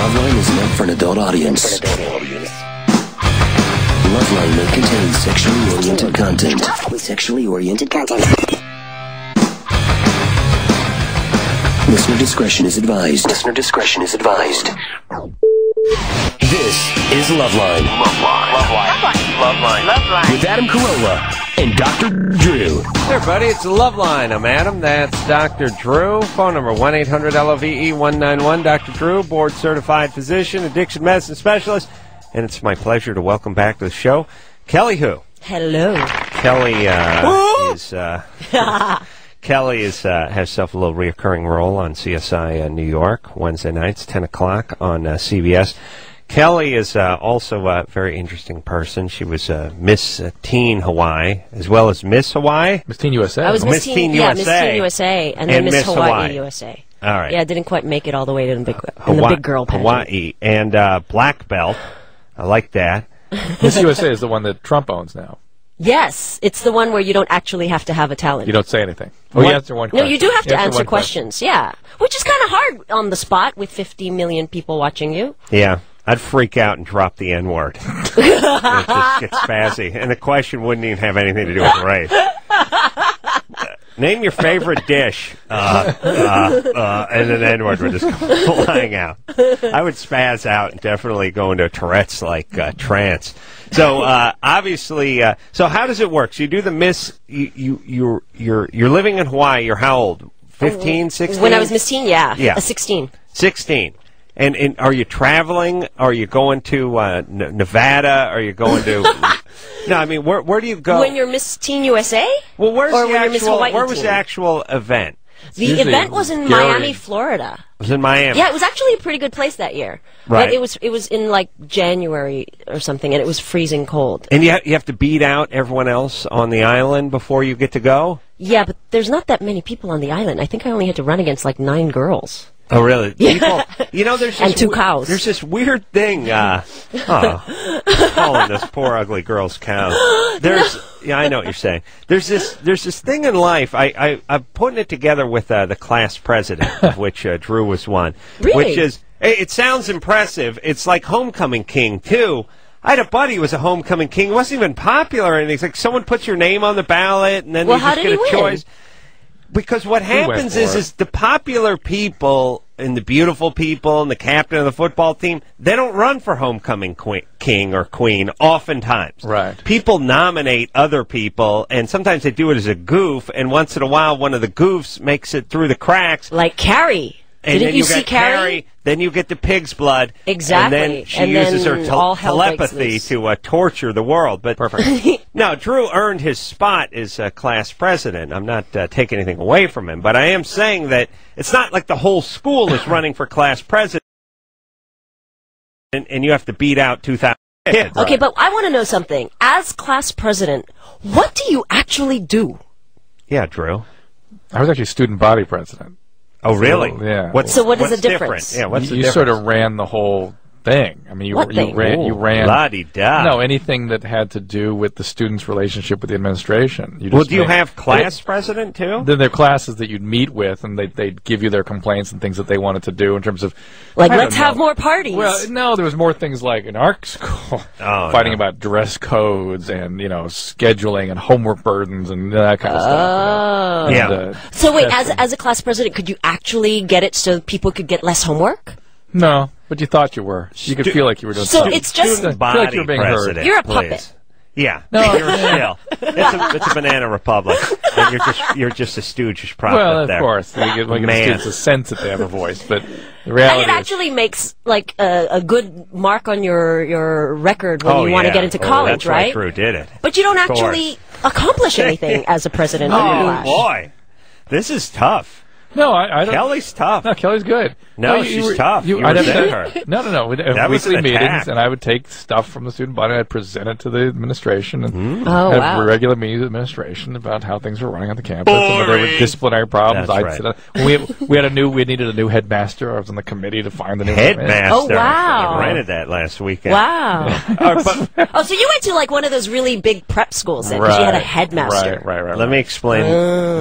Loveline is meant for an adult audience. Loveline may contain sexually oriented content. Listener discretion is advised. This is Loveline. Loveline. With Adam Carolla and Dr. Drew. Hey, everybody, it's Loveline. I'm Adam. That's Dr. Drew. Phone number 1-800-LOVE-191. Dr. Drew, board-certified physician, addiction medicine specialist. And it's my pleasure to welcome back to the show Kelly Who. Hello. Kelly has herself a little reoccurring role on CSI New York, Wednesday nights, 10 o'clock on CBS. Kelly is also a very interesting person. She was Miss Teen Hawaii, as well as Miss Hawaii. Miss Teen USA. I was Miss Teen USA. Miss Teen USA, and then Miss Hawaii USA. All right. Yeah, I didn't quite make it all the way to the big girl pageant. Hawaii and black belt. I like that. Miss USA is the one that Trump owns now. Yes, it's the one where you don't actually have to have a talent. You don't say anything. Oh, you answer one question. No, you do have to answer questions, yeah. Which is kind of hard on the spot with 50 million people watching you. Yeah. I'd freak out and drop the N-word. It just gets spazzy. And the question wouldn't even have anything to do with race. Name your favorite dish. And then N-word would just come flying out. I would spaz out and definitely go into Tourette's-like trance. So, obviously, so how does it work? So you do the Miss, you're living in Hawaii. You're how old? 15, 16? When I was Miss Teen, yeah. 16. 16. And are you traveling? Are you going to Nevada? Are you going to... No, I mean, where do you go? When you're Miss Teen USA? Well, where was Teen? the actual event? The event was in Miami, Florida. It was in Miami. Yeah, it was actually a pretty good place that year. Right. But it was in like January or something, and it was freezing cold. And you have to beat out everyone else on the island before you get to go? Yeah, but there's not that many people on the island. I think I only had to run against like 9 girls. Oh, really? Yeah. People, there's and 2 cows. There's this weird thing. Calling this poor ugly girls cows. Yeah, I know what you're saying. There's this thing in life. I'm putting it together with the class president, of which Drew was one. Really? Which is, it sounds impressive. It's like homecoming king too. I had a buddy who was a homecoming king. He wasn't even popular or anything. It's like someone puts your name on the ballot, and then you just get a choice. Because what happens is the popular people and the beautiful people and the captain of the football team, they don't run for homecoming king or queen oftentimes. Right. People nominate other people, and sometimes they do it as a goof, and once in a while one of the goofs makes it through the cracks. Like Carrie. And Didn't then you see Carrie? Then you get the pig's blood. Exactly. And then she uses her telepathy to torture the world. But perfect. No, Drew earned his spot as class president. I'm not taking anything away from him. But I am saying that it's not like the whole school is running for class president and you have to beat out 2,000 kids. Okay, but I want to know something. As class president, what do you actually do? Yeah, Drew. I was actually student body president. Oh, really? So, yeah. What is the difference? Yeah, what's the you difference? Sort of ran the whole thing. I mean, you ran la-di-da. No, anything that had to do with the student's relationship with the administration. Well, do you have class president too? Then there are classes that you'd meet with, and they'd give you their complaints and things that they wanted to do in terms of like let's have more parties. Well, no, there was more things like in our school, fighting about dress codes and scheduling and homework burdens and that kind of stuff. Yeah. So wait, as a class president, could you actually get it so people could get less homework? No, but you thought you were. You could feel like you were doing so something. It's just student feel like you're being heard. You're a puppet. Yeah. No, you're still. It's a banana republic. And you're just a stooge puppet well, there. Of course. You get the students a sense that they have a voice, but the reality it actually makes like a good mark on your record when you want to get into college, that's right? That's why Drew did it. But you don't actually accomplish anything as a president. Oh boy, this is tough. No, I don't. Kelly's tough. No, Kelly's good. No, she's tough. I'd have her. No. We'd have weekly meetings, and I would take stuff from the student body, and I'd present it to the administration, and have regular meetings with the administration about how things were running on the campus, and whether there were disciplinary problems. That's right. We needed a new headmaster. I was on the committee to find the new headmaster. Oh, wow. I rented that last weekend. Wow. So you went to like one of those really big prep schools then, because you had a headmaster. Right. Let me explain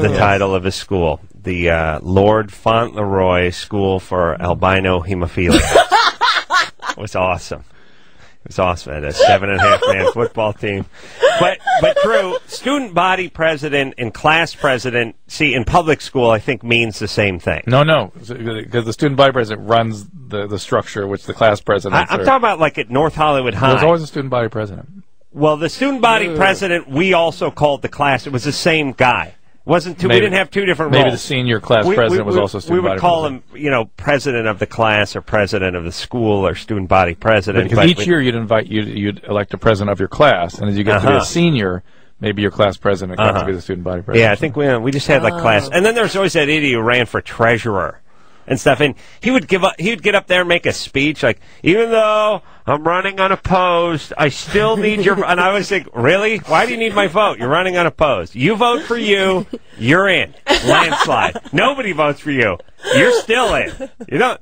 the title of his school. The Lord Fauntleroy School for Albino Hemophilia. was awesome. It was awesome. At a 7.5-man football team. But Drew, student body president and class president, see, in public school, I think means the same thing. No, because the student body president runs the structure, which the class president. I'm talking about like at North Hollywood High. There's always a student body president. Well, the student body president, we also called the class. It was the same guy. Wasn't two, we didn't have two different roles. Maybe the senior class president was also student body president. We would call him, president of the class or president of the school or student body president. Because each year you'd elect a president of your class, and as you get to be a senior, maybe your class president got to be the student body president. Yeah, I think we just had like class. And then there's always that idiot who ran for treasurer and stuff, and he would get up there and make a speech like, even though I'm running unopposed, I still need your. And I was like, really? Why do you need my vote? You're running unopposed. You vote for you, you're in. Landslide. Nobody votes for you. You're still in. You know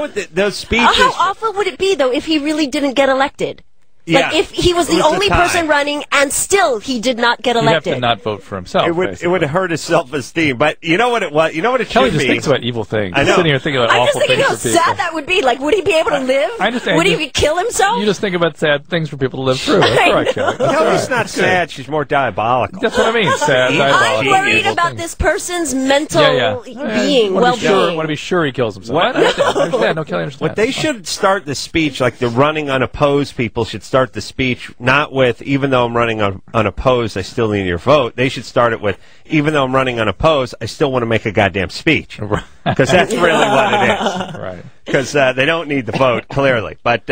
what those speeches. How awful would it be though if he really didn't get elected? Yeah. Like if he was the only person running and still he did not get elected. He'd have to not vote for himself. It would hurt his self-esteem. But you know what it was? You know what it Kelly should be? just thinks about evil things. I know. Sitting here thinking about awful things for people. I'm just thinking how sad that would be. Like, would he be able to live? I understand. Would he kill himself? You just think about sad things for people to live through. That's all right, Kelly. Kelly's not sad. She's more diabolical. That's what I mean. Sad, diabolical. I'm worried about this person's mental being, well-being. I want to be sure he kills himself. I understand. No, Kelly understands. What they should start the speech, like the running unopposed people should start the speech not with, even though I'm running unopposed, I still need your vote. They should start it with, even though I'm running unopposed, I still want to make a goddamn speech. Because that's really what it is. Right. Because they don't need the vote, clearly. But,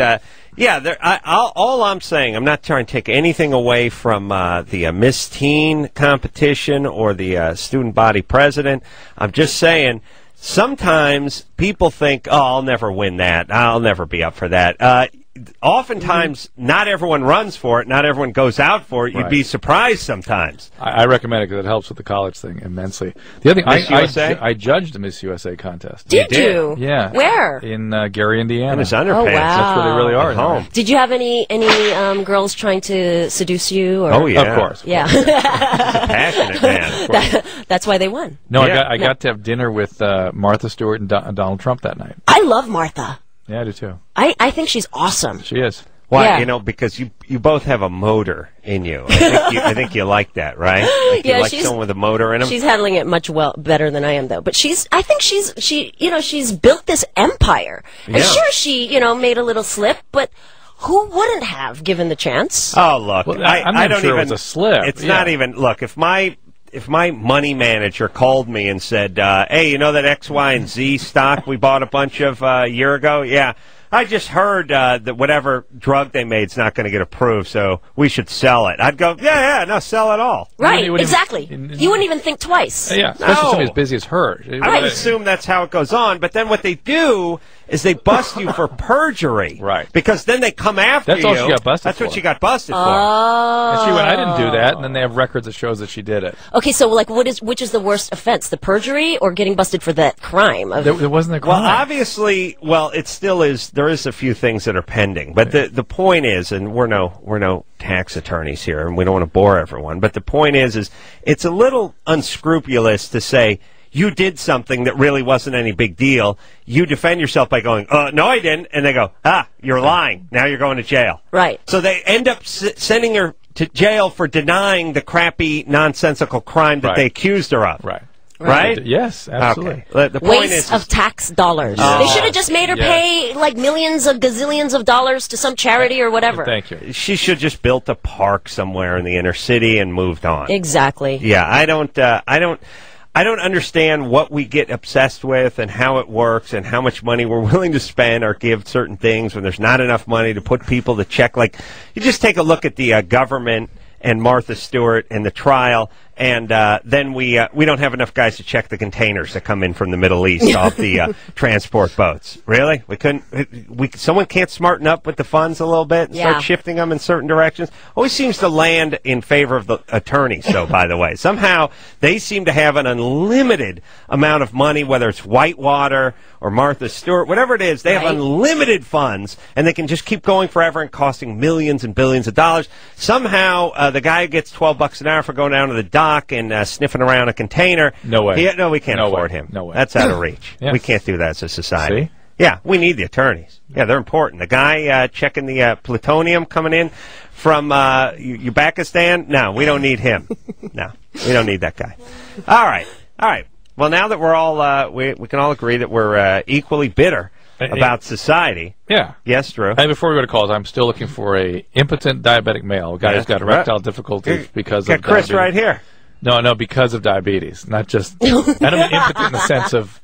all I'm saying, I'm not trying to take anything away from the Miss Teen competition or the student body president. I'm just saying, sometimes people think, oh, I'll never win that. I'll never be up for that. Oftentimes, not everyone runs for it. Not everyone goes out for it. You'd be surprised sometimes. I recommend it because it helps with the college thing immensely. The other thing, I judged the Miss USA contest. Did you? Yeah. Where? In Gary, Indiana. In his underpants. Oh, wow. That's where they really are. At home. Did you have any girls trying to seduce you? Or? Oh, yeah. Of course. Yeah. He's a passionate man. That's why they won. No, I got to have dinner with Martha Stewart and Donald Trump that night. I love Martha. Yeah, I do too. I think she's awesome. She is. Why? Yeah. Because you both have a motor in you. I think you like that, right? Like you like someone with a motor in him. She's handling it much better than I am, though. But I think she's built this empire. And sure, she made a little slip, but who wouldn't have given the chance? Oh, look, well, I'm not sure it was a slip. It's not even. Look, if my money manager called me and said, hey, you know that X, Y, and Z stock we bought a bunch of a year ago? Yeah. I just heard that whatever drug they made is not going to get approved, so we should sell it. I'd go, no, sell it all. Right, exactly. You wouldn't even think twice. Yeah, especially somebody as busy as her. I would assume that's how it goes on, but then what they do is they bust you for perjury. Right. Because then they come after you. That's all she got busted for. That's what she got busted for. And she went, I didn't do that, and then they have records that shows that she did it. Okay, so which is the worst offense, the perjury or getting busted for that crime? There wasn't a crime. Well, obviously, it still is. There is a few things that are pending, but the point is, and we're no tax attorneys here, and we don't want to bore everyone, but the point is it's a little unscrupulous to say, you did something that really wasn't any big deal. You defend yourself by going, no, I didn't. And they go, you're lying. Now you're going to jail. Right. So they end up sending her to jail for denying the crappy, nonsensical crime that they accused her of. Right. Right? Yes, absolutely. Okay. The point Waste of tax dollars. They should have just made her pay like millions of gazillions of dollars to some charity or whatever. Thank you. She should just built a park somewhere in the inner city and moved on. Exactly. Yeah, I don't understand what we get obsessed with and how it works and how much money we're willing to spend or give certain things when there's not enough money to put people to check. Like, you just take a look at the government and Martha Stewart and the trial, and then we don't have enough guys to check the containers that come in from the Middle East off the transport boats. Really? Someone can't smarten up with the funds a little bit and start shifting them in certain directions? Always seems to land in favor of the attorneys, though, by the way. Somehow they seem to have an unlimited amount of money, whether it's Whitewater or Martha Stewart, whatever it is, they have unlimited funds, and they can just keep going forever and costing millions and billions of dollars. Somehow the guy gets $12 an hour for going down to the dock and sniffing around a container. No way. No, we can't afford him. No way. That's out of reach. Yes. We can't do that as a society. See? Yeah, we need the attorneys. Yeah, they're important. The guy checking the plutonium coming in from Uzbekistan, no, we don't need him. No, we don't need that guy. All right. Well, now that we're all, we can all agree that we're equally bitter about society. Yeah. Yes, Drew. Hey, before we go to calls, I'm still looking for a impotent diabetic male, a guy who's got erectile difficulties because of Chris diabetes. right here. No, because of diabetes, not just. I don't mean impotent in the sense of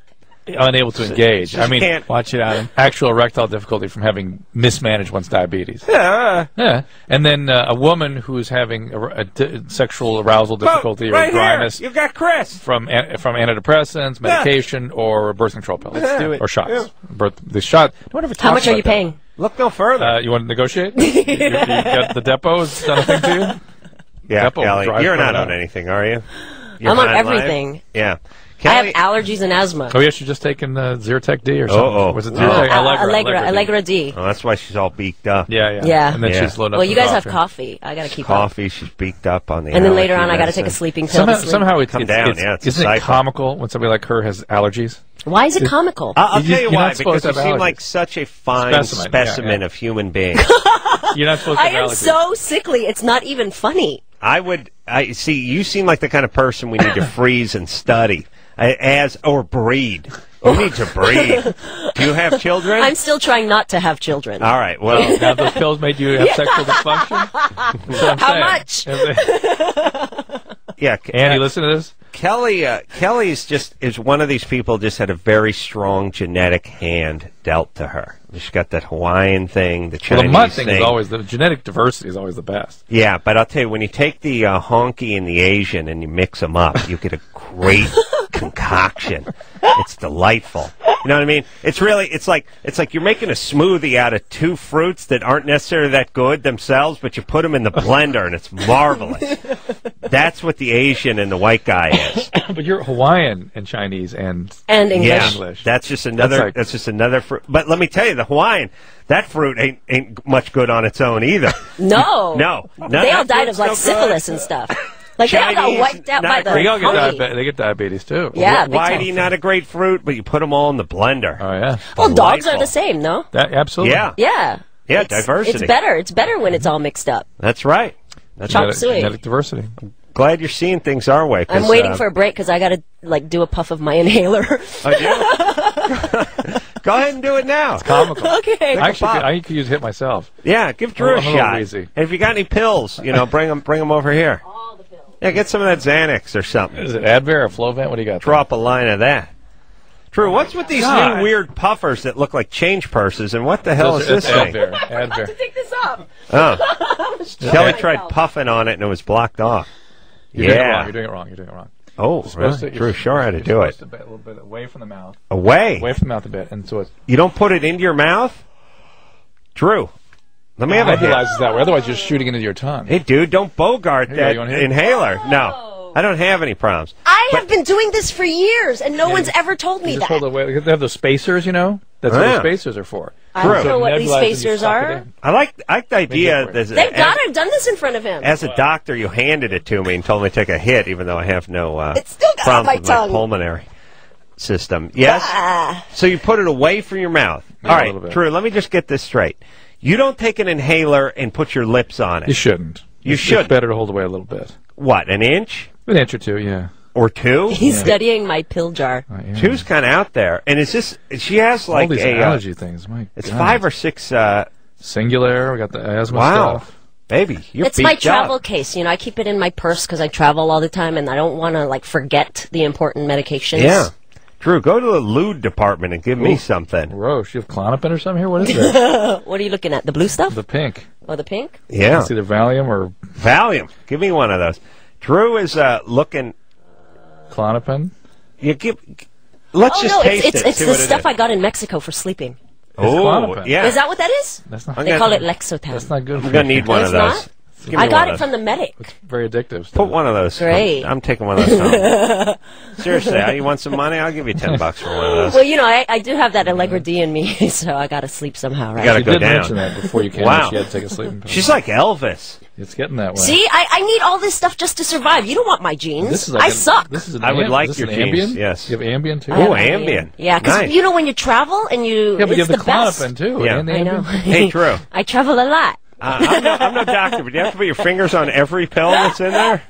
unable to engage. I mean, watch it out. Actual erectile difficulty from having mismanaged one's diabetes. Yeah. And then a woman who's having a sexual arousal difficulty or dryness. You've got Chris. From antidepressants, medication, or birth control pills. Let's do it. Or shots. The shot. How much are you paying? Look no further. You want to negotiate? you got the depot has done a thing to you? Yeah, Depot Kelly, you're not on anything, are you? I'm on everything. Live? Yeah. Kelly, I have allergies and asthma. Oh, yeah, she's just taken Zyrtec D or something. Was it Zyrtec? Allegra D. Oh, that's why she's all beaked up. Yeah. And then she's loaded up. Well, you guys have coffee. I got to keep coffee. She's beaked up on the. And then later on, I got to take a sleeping pill. Somehow it's come down. Isn't it comical when somebody like her has allergies? Why is it comical? I'll tell you why. Because you seem like such a fine specimen of human being. You're not supposed to have allergies. I am so sickly. It's not even funny. I see. You seem like the kind of person we need to freeze and study, or breed. We need to breed. Do you have children? I'm still trying not to have children. All right. Well, have those pills made you have sexual dysfunction? How much? Yeah. Andy, listen to this. Kelly's is one of these people. Just had a very strong genetic hand dealt to her. She's got that Hawaiian thing, the Chinese the mud thing is always the genetic diversity is always the best. Yeah, but I'll tell you, when you take the honky and the Asian and you mix them up, you get a great concoction. It's delightful. You know what I mean? It's like you're making a smoothie out of two fruits that aren't necessarily that good themselves, but you put them in the blender and it's marvelous. That's what the Asian and the white guy is. But you're Hawaiian and Chinese and English. Yeah, English. That's just another fruit. But let me tell you, the Hawaiian, that fruit ain't much good on its own either. No. They all died of syphilis and stuff. Like Chinese, they all got wiped out by the they get diabetes too. Yeah, whitey, not a great fruit, but you put them all in the blender. Oh yeah. Well, dogs are the same, no? Absolutely. Yeah. Diversity. It's better. It's better when it's all mixed up. That's right. That's genetic diversity. Glad you're seeing things our way. I'm waiting for a break because I got to do a puff of my inhaler. Go ahead and do it now. It's comical. Okay. I could use it myself. Yeah, give Drew a shot. And if you got any pills, bring them over here. All the pills. Yeah, get some of that Xanax or something. Is it Advair or Flovent? What do you got? Drop a line of that. Drew, what's with these new weird puffers that look like change purses, and what the hell is this thing? Advair. I have to take this up. Oh. Kelly tried puffing on it, and it was blocked off. You're doing it wrong. Oh, really? Drew, sure how to do it. A little bit away from the mouth. Away from the mouth a bit, and so it's. You don't put it into your mouth, Drew. Let me have a nebulizes that way. Otherwise, you're shooting into your tongue. Hey, dude, don't bogart that inhaler. No, I don't have any problems. I have been doing this for years, and no one's ever told me that. Hold away. They have those spacers, That's what the spacers are for. I don't know what these spacers are. I like the idea. Thank God I've done this in front of him. As a doctor, you handed it to me and told me to take a hit, even though I have no it's still got problems my with tongue. my pulmonary system. Yes? So you put it away from your mouth. All right, Drew, let me just get this straight. You don't take an inhaler and put your lips on it. You shouldn't. Should. It's better to hold away a little bit. What, an inch? An inch or two, yeah. Or two? He's studying my pill jar. Two's kind of out there. And is this, she has like all these allergy things. It's 5 or 6. Singular, we got the asthma stuff. Baby, you're It's my travel case. I keep it in my purse because I travel all the time and I don't want to forget the important medications. Yeah. Drew, go to the lewd department and give me something. Roche, you have Klonopin or something here? What is that? What are you looking at? The blue stuff? The pink. Oh, the pink? Yeah. It's either Valium or... Valium. Give me one of those. Drew is looking... Klonopin? Let's just taste it. It's the stuff I got in Mexico for sleeping. Oh, yeah. Is that what that is? That's not. They call it Lexotan. That's not good. I'm going to need one of those. I got it from the medic. It's very addictive. Put one of those. Great. I'm taking one of those home. Seriously, you want some money? I'll give you $10 for one of those. Well, I do have that Allegra D in me, so I got to sleep somehow, right? You got to go did down. mention that before you came. Wow. She had to take a sleeping pill. She's like Elvis. It's getting that way. See, I need all this stuff just to survive. You don't want my genes. I suck. I would like your genes. Yes. You have Ambien too? Oh, Ambien. Yeah, because you know when you travel and you... Yeah, but you have the best. Klonopin too. Yeah. And the I know. Hey, Drew. I travel a lot. I'm no doctor, but do you have to put your fingers on every pill that's in there?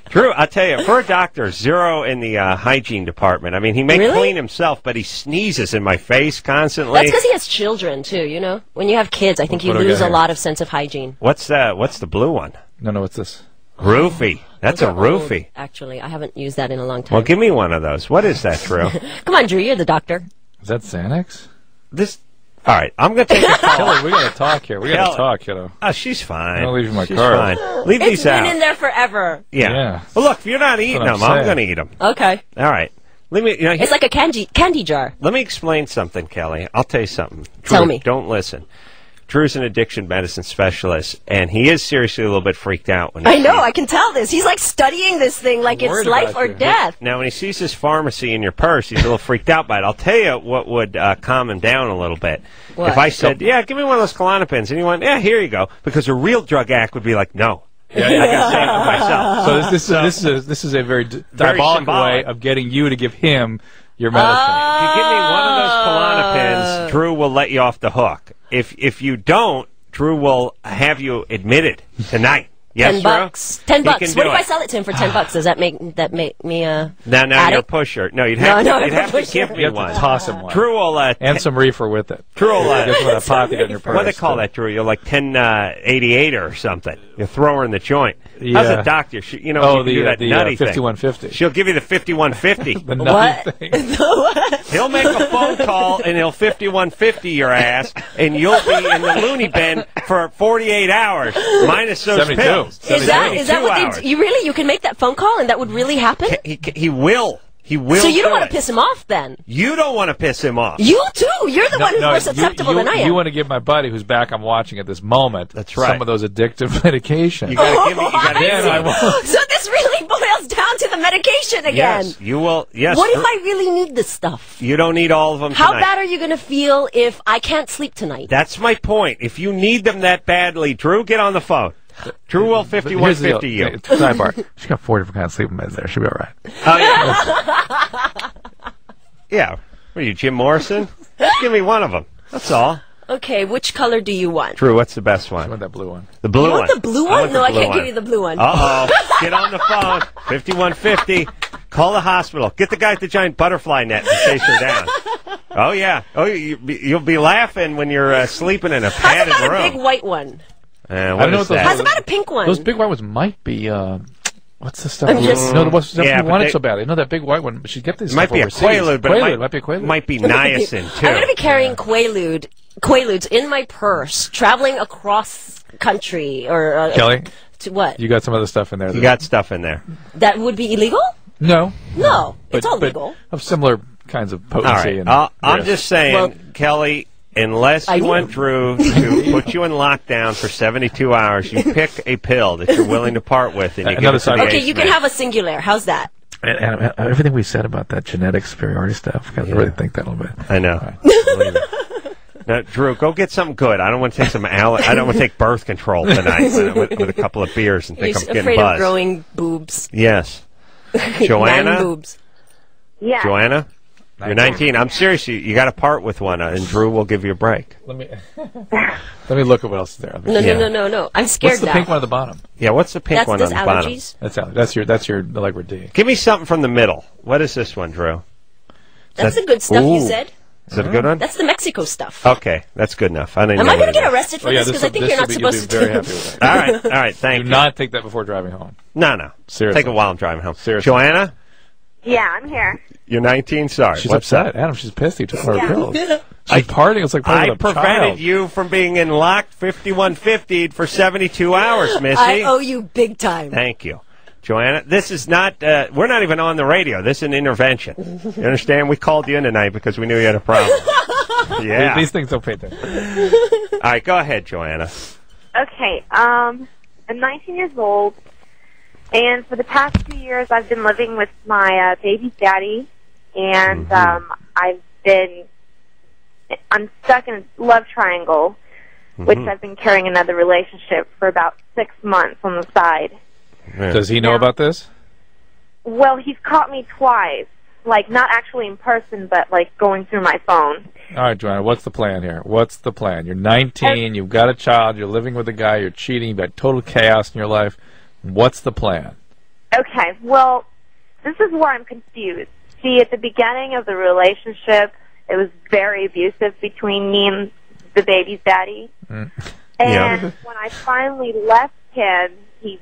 Drew, I'll tell you, for a doctor, zero in the hygiene department. I mean, he may clean himself, but he sneezes in my face constantly. That's because he has children, too, you know? When you have kids, I think you lose a lot of sense of hygiene. What's the blue one? No, what's this? Roofie. That's a roofie. Old, actually, I haven't used that in a long time. Well, give me one of those. What is that, Drew? Come on, Drew, you're the doctor. Is that Xanax? All right, I'm going to take a call. Kelly, we got to talk here. We got to talk, kiddo. Oh, she's fine. I'll leave you my she's card. Fine. Leave these out. It's been in there forever. Yeah. Well, look, if you're not eating them, I'm going to eat them. Okay. All right. Let me. It's like a candy jar. Let me explain something, Kelly. I'll tell you something. Drew, tell me. Don't listen. Drew's an addiction medicine specialist, and he is seriously a little bit freaked out when I know, I can tell this. He's like studying this thing like it's life or death. Now, when he sees his pharmacy in your purse, he's a little freaked out by it. I'll tell you what would calm him down a little bit. What? If I said, yeah, give me one of those Klonopins, and he went, yeah, here you go, because a real drug addict would be like, no. Yeah, I got to say it for myself. So this is a very diabolical way of getting you to give him your medicine. If you give me one of those Klonopins, Drew will let you off the hook. If you don't, Drew will have you admitted tonight. Yes, $10. $10. What if I sell it to him for $10? Does that make me a Now you're a pusher. No, you'd have to give me one. one. Toss him one. Drew will and some reefer with it. Drew will get one of pocket in your purse. What do they call that, Drew? You're like 1088 or something. You throw her in the joint. Yeah. How's a doctor? You know, you do that nutty 5150. She'll give you the 5150. The nutty thing. He'll make a phone call and he'll 5150 your ass, and you'll be in the loony bin for 48 hours minus those 72. pills. Is that what they? You can make that phone call and that would really happen? He will. He will. So you don't want to piss him off then? You don't want to piss him off. You too. You're the one who's more susceptible than I am. You want to give my buddy, who's back on watching at this moment, some of those addictive medications. You got to give me. You got to give me. So this really boils down to the medication again. Yes, you will. Yes. What if I really need this stuff? You don't need all of them How tonight. bad are you going to feel if I can't sleep tonight? That's my point. If you need them that badly, Drew, get on the phone. Drew will 5150 you. Sidebar. She's got 4 different kinds of sleeping meds there. She'll be all right. Oh, yeah. Yeah. What are you, Jim Morrison? Just give me one of them. That's all. Okay, which color do you want? Drew, what's the best one? I want that blue one. The blue one? You want the blue one? No, I can't give you the blue one. Uh-oh. Get on the phone. 5150. Call the hospital. Get the guy with the giant butterfly net and chase her down. Oh, yeah. Oh, you'll be laughing when you're sleeping in a padded room. How's about a big white one? I don't know what those How's about a pink one? Those big white ones might be... what's the stuff? No, what's the stuff you wanted so badly? No, that big white one. But she'd get this. Might be a Quaalude, but it might be a Quaalude. Might be niacin too. I'm going to be carrying Quaaludes in my purse, traveling across country or Kelly. To what? You got some other stuff in there. You got stuff in there. That would be illegal? No. It's all legal. Of similar kinds of potency. All right. I'm just saying, Kelly. Unless you want Drew to put you in lockdown for 72 hours, you pick a pill that you're willing to part with, and you give it to the Okay, you can have a Singular. How's that? And everything we said about that genetic superiority stuff, I really think that a little bit. I know. Now, Drew, go get something good. I don't want to take I don't want to take birth control tonight with a couple of beers and think I'm getting buzzed. You're afraid of growing boobs. Yes. Joanna? 9 boobs. Yeah. Joanna? You're 19. I'm serious. You got to part with one, and Drew will give you a break. Let me look at what else is there. No. I'm scared now. What's the pink one at the bottom? Yeah, what's the pink one on the allergies? bottom? That's your Allegra D. Give me something from the middle. What is this one, Drew? That's the good stuff you said. Is it a good one? That's the Mexico stuff. Okay, that's good enough. Am I going to get arrested for this? Because I think you're not supposed to. You'll be very happy with All that. right. Thank you. Do not take that before driving home. No. Seriously. Take it while I'm driving home. Seriously. Joanna? Yeah, I'm here. You're 19? Sorry. She's What's upset. that? Adam, she's pissed. You took her pills. She's partying. It's like playing with a child. I prevented you from being in locked 5150 for 72 hours, Missy. I owe you big time. Thank you. Joanna, this is not, we're not even on the radio. This is an intervention. You understand? We called you in tonight because we knew you had a problem. Yeah. These things don't pay attention. All right, go ahead, Joanna. Okay, I'm 19 years old, and for the past 2 years I've been living with my baby's daddy, and I'm stuck in a love triangle which I've been carrying another relationship for about 6 months on the side. Yeah. Does he know about this? Well, he's caught me twice. Like, not actually in person, but, like, going through my phone. All right, Joanna, what's the plan here? What's the plan? You're 19, you've got a child, you're living with a guy, you're cheating, you've got total chaos in your life. What's the plan? Okay, well, this is where I'm confused. See, at the beginning of the relationship, it was very abusive between me and the baby's daddy. And when I finally left him, he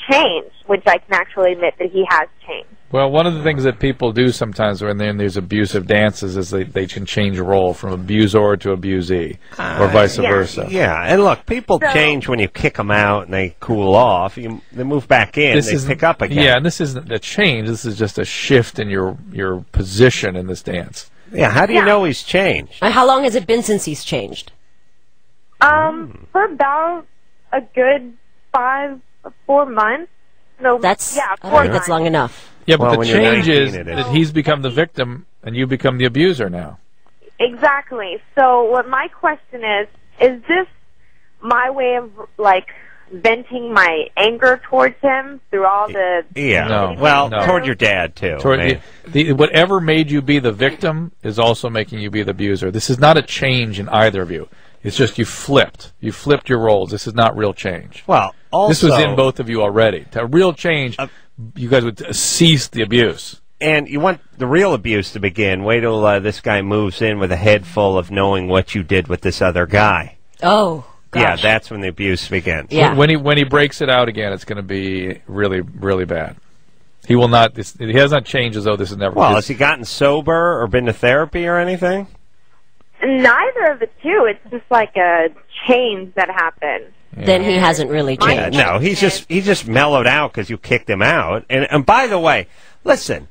changed, which I can actually admit that he has changed. Well, one of the things that people do sometimes when they're in these abusive dances is they can change role from abuser to abusee, or vice versa. Yeah, and look, people change when you kick them out and they cool off. They move back in, they pick up again. Yeah, and this isn't a change. This is just a shift in your position in this dance. Yeah, how do you know he's changed? How long has it been since he's changed? For about a good 4 months. No, that's, yeah, 4 I think months. that's long enough. Yeah, but the change is that he's become the victim and you become the abuser now. Exactly. So what my question is this my way of, like, venting my anger towards him through all the... Yeah, toward your dad, too. Whatever made you be the victim is also making you be the abuser. This is not a change in either of you. It's just you flipped. You flipped your roles. This is not real change. Well, also... This was in both of you already. To real change... you guys would cease the abuse. And you want the real abuse to begin. Wait till this guy moves in with a head full of knowing what you did with this other guy. Oh, gosh. Yeah, that's when the abuse begins. Yeah. When he breaks it out again, it's going to be really, really bad. He will not. He has not changed as though this is never. Well, has he gotten sober or been to therapy or anything? Neither of the two. It's just like a change that happened. Yeah. Then he hasn't really changed. No, he's just mellowed out because you kicked him out. And by the way, listen,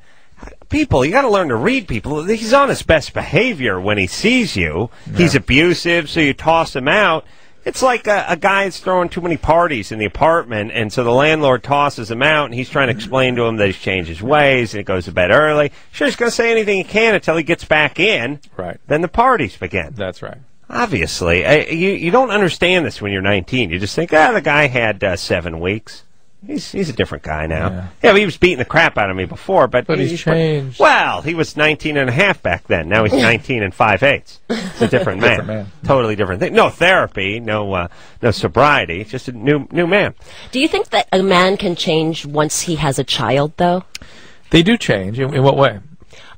people, you got to learn to read people. He's on his best behavior when he sees you. Yeah. He's abusive, so you toss him out. It's like a guy that's throwing too many parties in the apartment, and so the landlord tosses him out, and he's trying to explain to him that he's changed his ways, and he goes to bed early. Sure, he's going to say anything he can until he gets back in. Right. Then the parties begin. That's right. Obviously. You don't understand this when you're 19. You just think, the guy had 7 weeks. He's a different guy now. Yeah, he was beating the crap out of me before, but he's changed. Well, he was 19 and a half back then. Now he's 19 and 5/8. It's a different man. Totally different thing. No therapy, no sobriety. Just a new man. Do you think that a man can change once he has a child, though? They do change. In what way?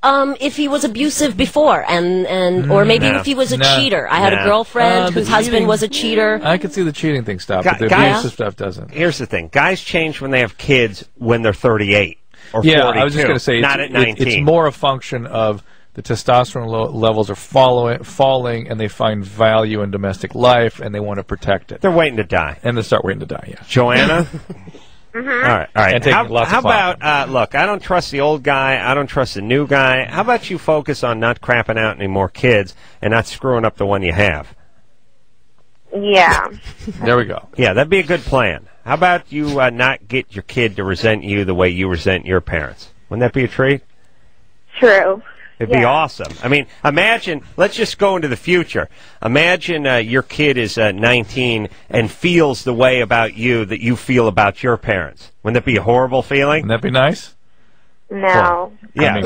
If he was abusive before, or maybe if he was a cheater. I had a girlfriend whose husband was a cheater. I could see the cheating thing stop, but the abusive stuff doesn't. Here's the thing. Guys change when they have kids when they're 38 or 42. I was just going to say, not at 19. It's more a function of the testosterone levels are falling, and they find value in domestic life, and they want to protect it. They're waiting to die. And they start waiting to die, yeah. Joanna? All right. How about, look, I don't trust the old guy. I don't trust the new guy. How about you focus on not crapping out any more kids and not screwing up the one you have? Yeah. There we go. Yeah, that'd be a good plan. How about you not get your kid to resent you the way you resent your parents? Wouldn't that be a treat? True. It'd be awesome. I mean, imagine, let's just go into the future. Imagine your kid is 19 and feels the way about you that you feel about your parents. Wouldn't that be a horrible feeling? Wouldn't that be nice? No. Yeah.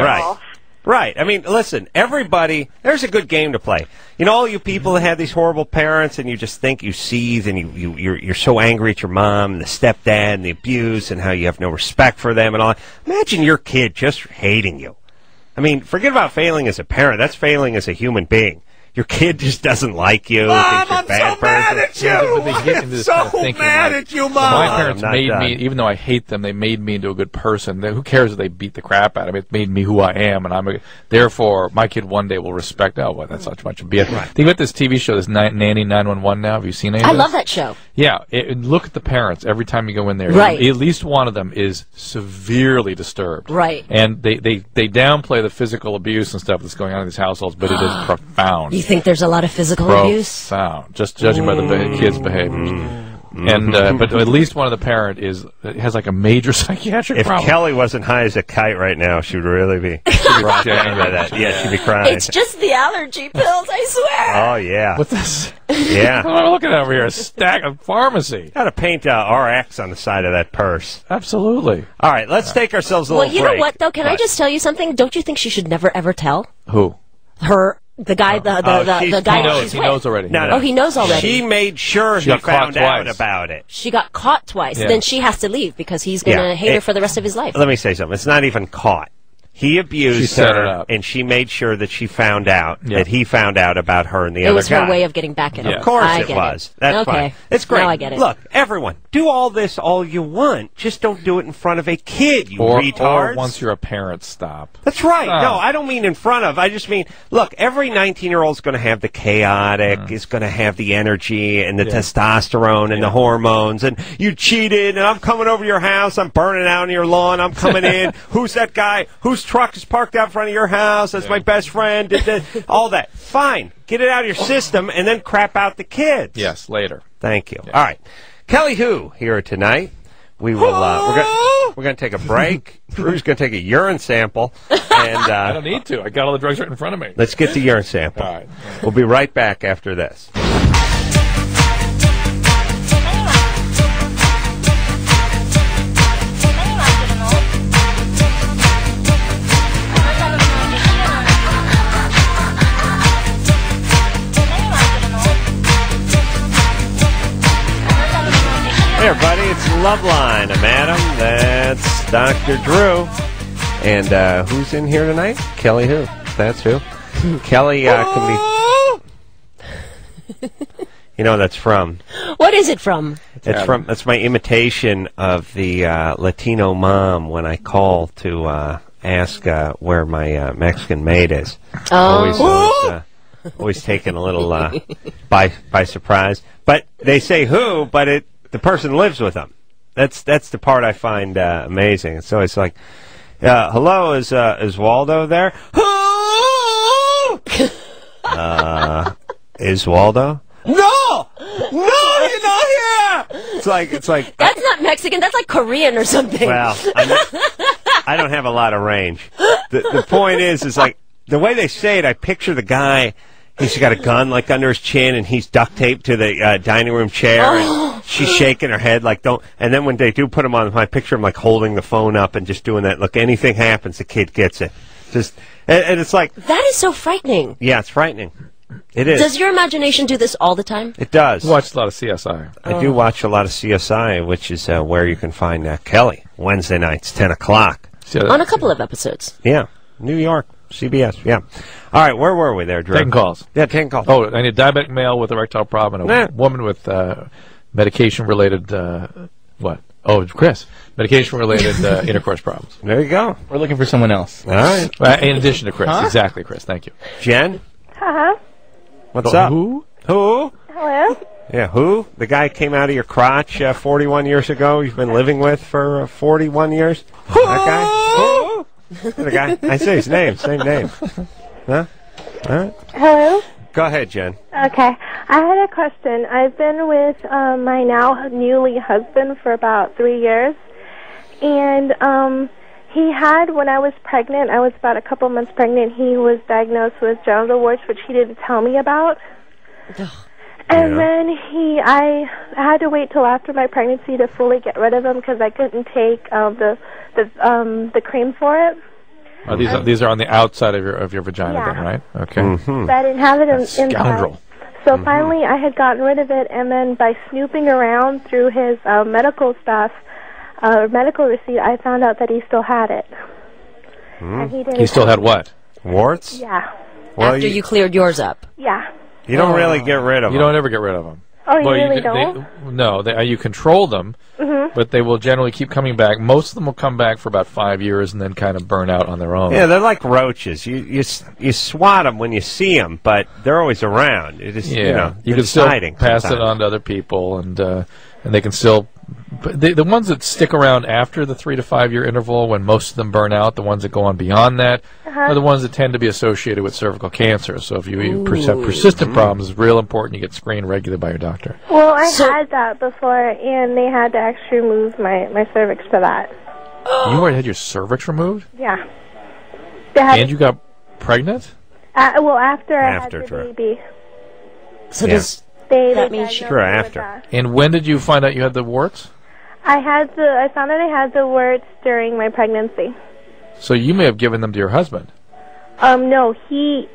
Right. Right. I mean, listen, everybody, there's a good game to play. You know, all you people that have these horrible parents and you just think you seethe and you're so angry at your mom and the stepdad and the abuse and how you have no respect for them and all. Imagine your kid just hating you. I mean, forget about failing as a parent. That's failing as a human being. Your kid just doesn't like you. Mom, I'm so mad at you. I'm so mad at you, Mom. My parents made me, even though I hate them, they made me into a good person. Who cares if they beat the crap out of me? It made me who I am, and therefore, my kid one day will respect. Oh, well, that's not much of a BS. Right. Think about this TV show, this Nanny 911 now. Have you seen it? I love that show. Yeah, look at the parents every time you go in there. Right. At least one of them is severely disturbed. Right. And they downplay the physical abuse and stuff that's going on in these households, but it is profound. You think there's a lot of physical abuse? Profound. Just judging by the kids' behaviors. And but at least one of the parent has like a major psychiatric problem. If Kelly wasn't high as a kite right now, she would really be rocking by that. Yeah, she'd be crying. It's just the allergy pills, I swear. Oh, yeah. What's this? Yeah. I'm looking over here, a stack of pharmacy. Got to paint RX on the side of that purse. Absolutely. All right, let's take ourselves a little break. Well, you know what, though? Can I just tell you something? Don't you think she should never, ever tell? Who? Her... The guy, the guy he knows already. No. Oh, he knows already. She made sure he found out about it. She got caught twice. Yeah. Then she has to leave because he's going to hate her for the rest of his life. Let me say something. It's not even caught. He abused her, and she made sure that she found out that he found out about her and the other guy. It was her way of getting back at him. Of course it was. That's fine. It's great. Now I get it. Look, everyone, do all this all you want. Just don't do it in front of a kid, you retards. Or once you're a parent, stop. That's right. No, I don't mean in front of. I just mean, look, every 19-year-old's going to have the chaotic, is going to have the energy and the testosterone and the hormones, and you cheated, and I'm coming over your house, I'm burning out on your lawn, I'm coming in, who's that guy, whose truck is parked out front of your house, that's my best friend, all that. Fine. Get it out of your system, and then crap out the kids. Yes, later. Thank you. All right. Kelly Who here tonight. We will. We're going to take a break. Drew's going to take a urine sample, and I don't need to. I got all the drugs right in front of me. Let's get the urine sample. All right. We'll be right back after this. Hey everybody, it's Loveline. I'm Adam. That's Dr. Drew. And who's in here tonight? Kelly Who. That's who. Kelly can be... You know what that's from? What is it from? That's my imitation of the Latino mom when I call to ask where my Mexican maid is. Always taken a little by surprise. But they say who, but the person lives with them. That's the part I find amazing. So it's like, hello, is Waldo there? Is Waldo? No, you're not here. It's like That's not Mexican. That's like Korean or something. Well, I don't have a lot of range. The point is like the way they say it. I picture the guy. He's got a gun like under his chin, and he's duct taped to the dining room chair, and she's shaking her head like don't. And then when they do put him on, I picture him like holding the phone up and just doing that. Look, anything happens, the kid gets it. And it's like that is so frightening. Yeah, it's frightening. It is. Does your imagination do this all the time? It does. I watch a lot of CSI. I do watch a lot of CSI, which is where you can find Kelly Wednesday nights, 10 o'clock. On a couple of episodes. Yeah, New York. CBS, yeah. All right, where were we there, Drew? Taking calls. Yeah, taking calls. Oh, I need a diabetic male with erectile problem and a woman with medication-related, what? Oh, Chris. Medication-related intercourse problems. There you go. We're looking for someone else. All right. In addition to Chris. Exactly, Chris. Thank you. Jen? Uh-huh. What's up? Who? Hello? Yeah, who? The guy came out of your crotch 41 years ago you've been living with for 41 years? That guy? Who? The guy? I say his name. Same name. Huh? All right. Hello? Go ahead, Jen. Okay. I had a question. I've been with my now newly husband for about 3 years. And he had, when I was pregnant, I was about a couple months pregnant, he was diagnosed with genital warts, which he didn't tell me about. And then I had to wait till after my pregnancy to fully get rid of them because I couldn't take the cream for it. Oh, these are on the outside of your vagina, then, right? Okay. Mm-hmm. But I didn't have it inside. Scoundrel. So finally, I had gotten rid of it, and then by snooping around through his medical stuff, medical receipt, I found out that he still had it. And he still had what? Warts? Yeah. Well, After you cleared yours up. Yeah. You don't really get rid of them. You don't ever get rid of them. Oh, you really don't? No, you control them, but they will generally keep coming back. Most of them will come back for about 5 years and then kind of burn out on their own. Yeah, they're like roaches. You swat them when you see them, but they're always around. It is, you can still pass it on to other people, and they can still But the ones that stick around after the 3 to 5 year interval, when most of them burn out, the ones that go on beyond that, are the ones that tend to be associated with cervical cancer. So if you have persistent problems, it's real important you get screened regularly by your doctor. Well, I had that before, and they had to actually remove my cervix for that. You already had your cervix removed? Yeah. And you got pregnant? Well, after I had the baby. So does that mean after? And when did you find out you had the warts? I found out I had the warts during my pregnancy. So you may have given them to your husband. No,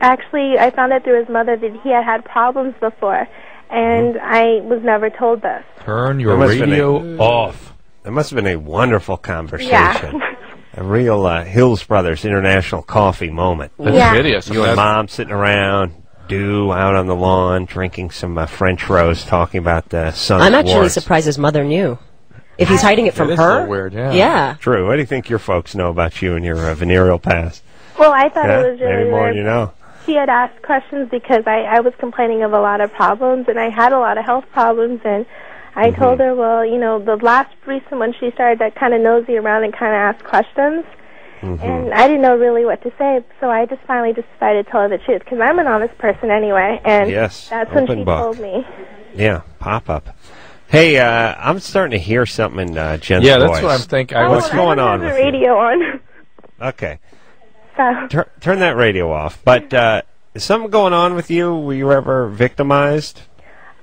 I found out through his mother that he had problems before, and I was never told this. Turn your radio off. That must have been a wonderful conversation. Yeah. A real Hills Brothers International Coffee moment. That's hideous. You and Mom sitting around, out on the lawn, drinking some French rose, talking about the son's I'm actually warts. surprised his mother knew. If he's hiding it from her. So weird, yeah. True. What do you think your folks know about you and your venereal past? Well, I thought it was really maybe more weird. than you know. She had asked questions because I was complaining of a lot of problems, and I had a lot of health problems, and I told her, well, the last recent one, she started to kind of nosy around and kind of ask questions, and I didn't know really what to say, so I just finally decided to tell her the truth, because I'm an honest person anyway, and that's when she told me. Yeah, pop-up. Hey, I'm starting to hear something in Jen's voice. Yeah, that's what I'm thinking. What's going on with you? I don't have the radio on. Okay. So. Turn that radio off. But is something going on with you? Were you ever victimized?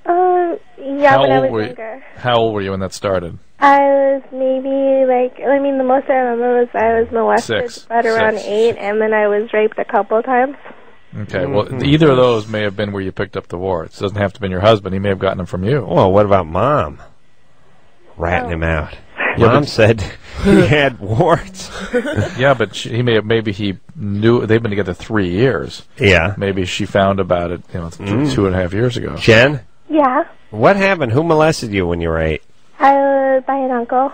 Yeah, when I was younger. How old were you when that started? I was maybe the most I remember was I was molested right around 8, and then I was raped a couple of times. Okay, well, either of those may have been where you picked up the warts. It doesn't have to have been your husband. He may have gotten them from you. Well, what about Mom? Ratting him out. Mom said he had warts. Yeah, but maybe he knew. They've been together 3 years. Yeah. Maybe she found about it 2.5 years ago. Jen? Yeah. What happened? Who molested you when you were 8? I was by an uncle.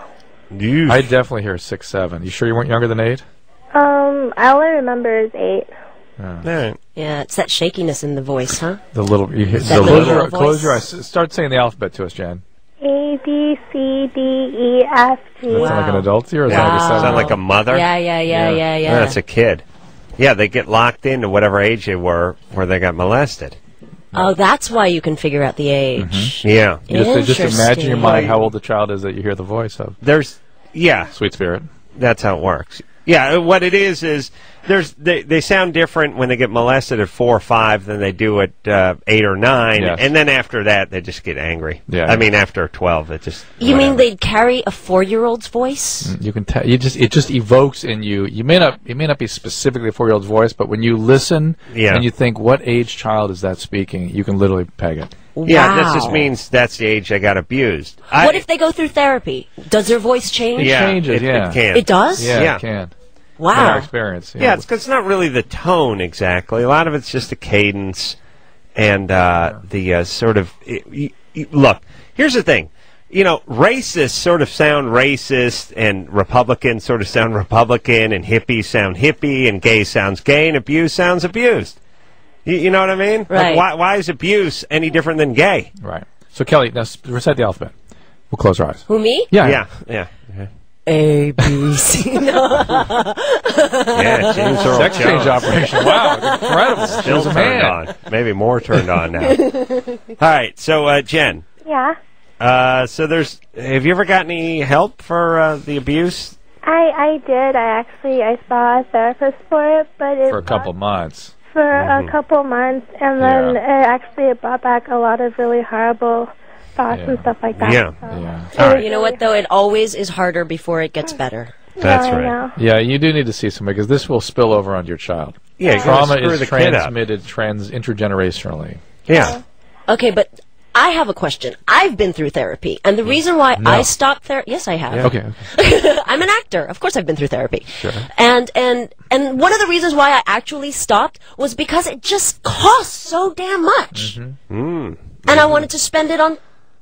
I definitely hear 6, 7. You sure you weren't younger than 8? All I remember is 8. Yeah, it's that shakiness in the voice, huh? The little. Close your eyes. Start saying the alphabet to us, Jen. A, B, C, D, E, F, G. Does that sound like an adult here? Or sound like a mother? Yeah. That's a kid. Yeah, they get locked into whatever age they were where they got molested. Oh, that's why you can figure out the age. Yeah. Just imagine in your mind how old the child is that you hear the voice of. Sweet Spirit. That's how it works. Yeah, what it is they sound different when they get molested at 4 or 5 than they do at 8 or 9, and then after that they just get angry. Yeah. I mean after 12 it just. You mean they'd carry a 4-year-old's voice? You can tell. It just evokes in you. It may not be specifically a 4-year-old's voice, but when you listen and you think, what age child is that speaking? You can literally peg it. Yeah, that just means that's the age I got abused. What if they go through therapy? Does their voice change? It changes. It can. It does? Yeah, it can. Wow. In our experience. Yeah, it's because it's not really the tone exactly. A lot of it's just the cadence and the sort of... Look, here's the thing. Racists sort of sound racist, and Republicans sort of sound Republican, and hippies sound hippie, and gay sounds gay, and abuse sounds abused. You know what I mean? Right. Like, why is abuse any different than gay? Right. So, Kelly, now recite the alphabet. We'll close our eyes. Who, me? Yeah. A, B, C. Yeah, James Earl Sex change Jones. operation. Wow, incredible. Still turned on. Maybe more turned on now. All right, so Jen. Yeah. Have you ever got any help for the abuse? I did. I saw a therapist for it, but for a couple months. For a couple months, and then it brought back a lot of really horrible thoughts and stuff like that. So. You know what, though? It always is harder before it gets better. That's right. Yeah, you do need to see somebody, because this will spill over onto your child. Yeah, trauma is transmitted intergenerationally. Yeah. Okay, but I have a question. I've been through therapy, and the reason why I stopped therapy... Yes, I have. Yeah. Okay. I'm an actor. Of course I've been through therapy. Sure. And one of the reasons why I actually stopped was because it just costs so damn much. And I wanted to spend it on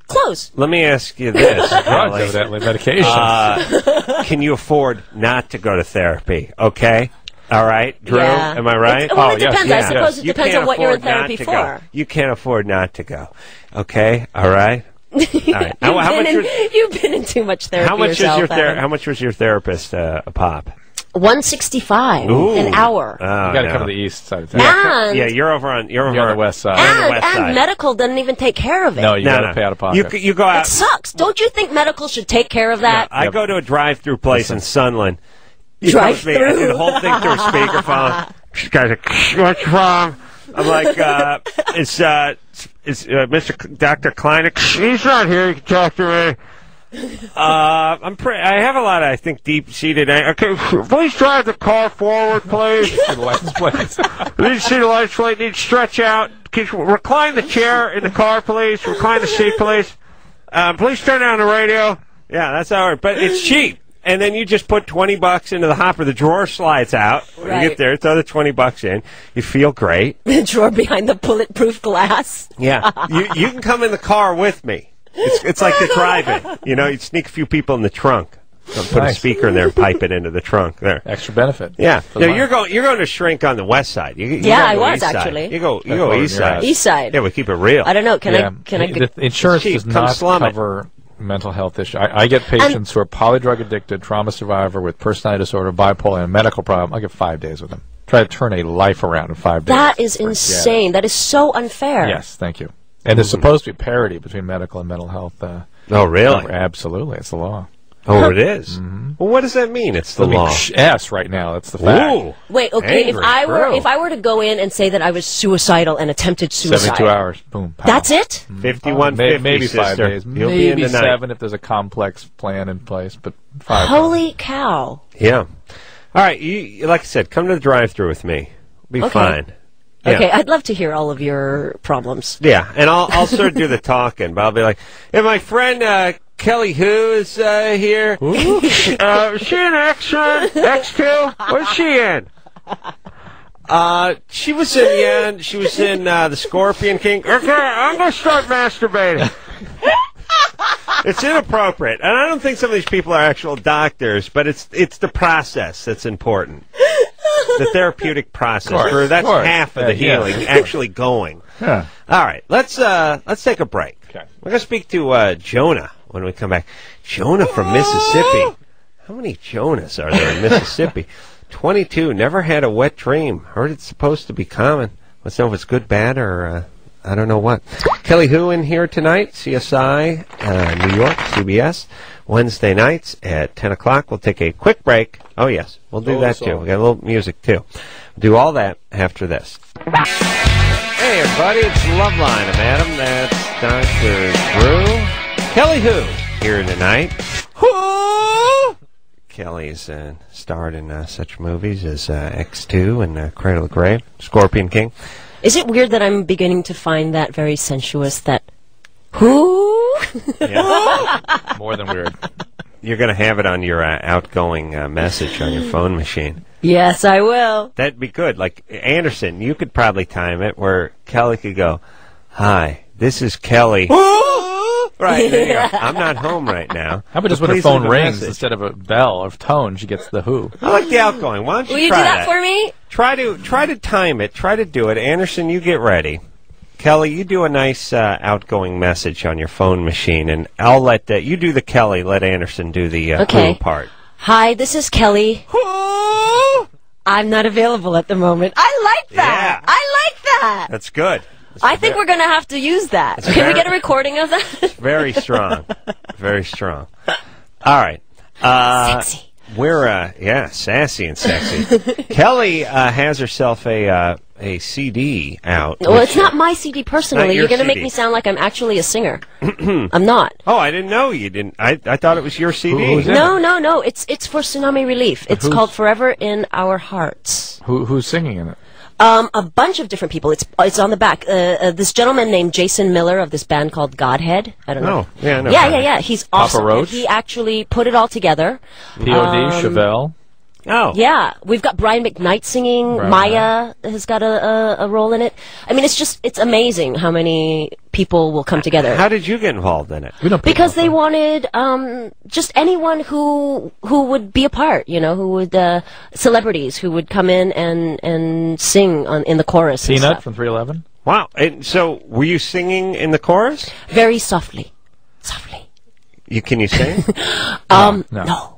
clothes. Let me ask you this. Evidently medication. Can you afford not to go to therapy? Okay? All right, Drew, am I right? Well, it depends. I suppose it depends on what you're in therapy for. You can't afford not to go. Okay? All right? right. You've been in too much therapy. How much was your therapist a pop? $165 an hour. Oh, you got to come to the east side of town. Yeah, you're over on the west side. And medical doesn't even take care of it. No, you got to pay out of pocket. You go out. It sucks. Don't you think medical should take care of that? Yeah, I go to a drive-through place in Sunland. Drive-through. I do the whole thing through a speakerphone. This guy's like, "What's wrong?" I'm like, "It's Mr. Dr. Kleinig. He's not here. You can talk to me." I have a lot of, I think, deep-seated anger. Okay, please drive the car forward, please. The license plate. Need to see the license plate. Need to stretch out. Can you recline the chair in the car, please? Recline the seat, please. Please turn down the radio. Yeah, that's all right. But it's cheap. And then you just put $20 into the hopper. The drawer slides out. When you get there, throw the $20 in. You feel great. The drawer behind the bulletproof glass. Yeah. You can come in the car with me. It's like the drive-in. You know, you sneak a few people in the trunk. So put a speaker in there and pipe it into the trunk there. Extra benefit. Yeah. No, you're going to shrink on the west side. I was actually. You go east side. East side. Yeah, we keep it real. I don't know. Can I the insurance does not cover mental health issues. I get patients who are polydrug addicted, trauma survivor with personality disorder, bipolar, and a medical problem. I get 5 days with them. Try to turn a life around in 5 days. That is insane. That is so unfair. Yes, thank you. And there's supposed to be parity between medical and mental health. Oh, really? Absolutely. It's the law. Oh, it is? Mm-hmm. Well, what does that mean? It's the law. Yes, right now. That's the fact. Ooh, wait, okay. If I were to go in and say that I was suicidal and attempted suicide, 72 hours. Boom. Pow. That's it? 51.50, maybe 5 sister. days. Maybe 7 if there's a complex plan in place. But 5. Holy cow! Yeah. All right. You, like I said, come to the drive-thru with me. Be fine. Yeah. Okay, I'd love to hear all of your problems. Yeah, and I'll sort of do the talking, but I'll be like, "Hey, my friend Kelly Who is here. Is she in X1, X2? What's she in? She was in she was in the Scorpion King. Okay, I'm gonna start masturbating. It's inappropriate, and I don't think some of these people are actual doctors, but it's the process that's important. The therapeutic process. That's half of the healing actually going. Yeah. All right, let's take a break. Okay. We're gonna speak to Jonah when we come back. Jonah from Mississippi. How many Jonahs are there in Mississippi? 22. Never had a wet dream. Heard it's supposed to be common. Let's know if it's good, bad, or I don't know what. Kelly Who in here tonight. CSI, New York, CBS. Wednesday nights at 10 o'clock. We'll take a quick break. Oh, yes. We'll do that, too. We got a little music, too. We'll do all that after this. Hey, everybody. It's Loveline. I'm Adam. That's Dr. Drew. Kelly Who here tonight. Who? Kelly's starred in such movies as X2 and Cradle of the Grave, Scorpion King. Is it weird that I'm beginning to find that very sensuous, that who? Yeah. More than weird. You're going to have it on your outgoing message on your phone machine. Yes, I will. That'd be good. Like, Anderson, you could probably time it where Kelly could go, "Hi, this is Kelly." Right, there you go. I'm not home right now. How about just when the phone rings, instead of a bell or tone, she gets the who? I like the outgoing. Why don't you Will you try do that for me? Try to time it. Try to do it. Anderson, you get ready. Kelly, you do a nice outgoing message on your phone machine, and I'll let you do the Kelly. Let Anderson do the who part. Hi, this is Kelly. Who? I'm not available at the moment. I like that. Yeah. I like that. That's good. I think we're going to have to use that. Can we get a recording of that? Very strong. Very strong. All right. Sexy. We're, sassy and sexy. Kelly has herself a CD out. Well, it's not my CD personally. You're going to make me sound like I'm actually a singer. I'm not. Oh, I didn't know you didn't. I thought it was your CD. No. It's for tsunami relief. It's called Forever in Our Hearts. Who's singing in it? A bunch of different people. It's on the back. This gentleman named Jason Miller of this band called Godhead. I don't know. Oh, yeah, no. Yeah. He's awesome. Papa Roach? He actually put it all together. P.O.D. Chevelle. Oh. Yeah, we've got Brian McKnight singing. Right. Maya has got a role in it. I mean, it's amazing how many people will come together. How did you get involved in it? Because they wanted just anyone who would be a part, who would celebrities who would come in and sing in the chorus. Peanut from 311. Wow. And so, were you singing in the chorus? Very softly. Can you sing? No.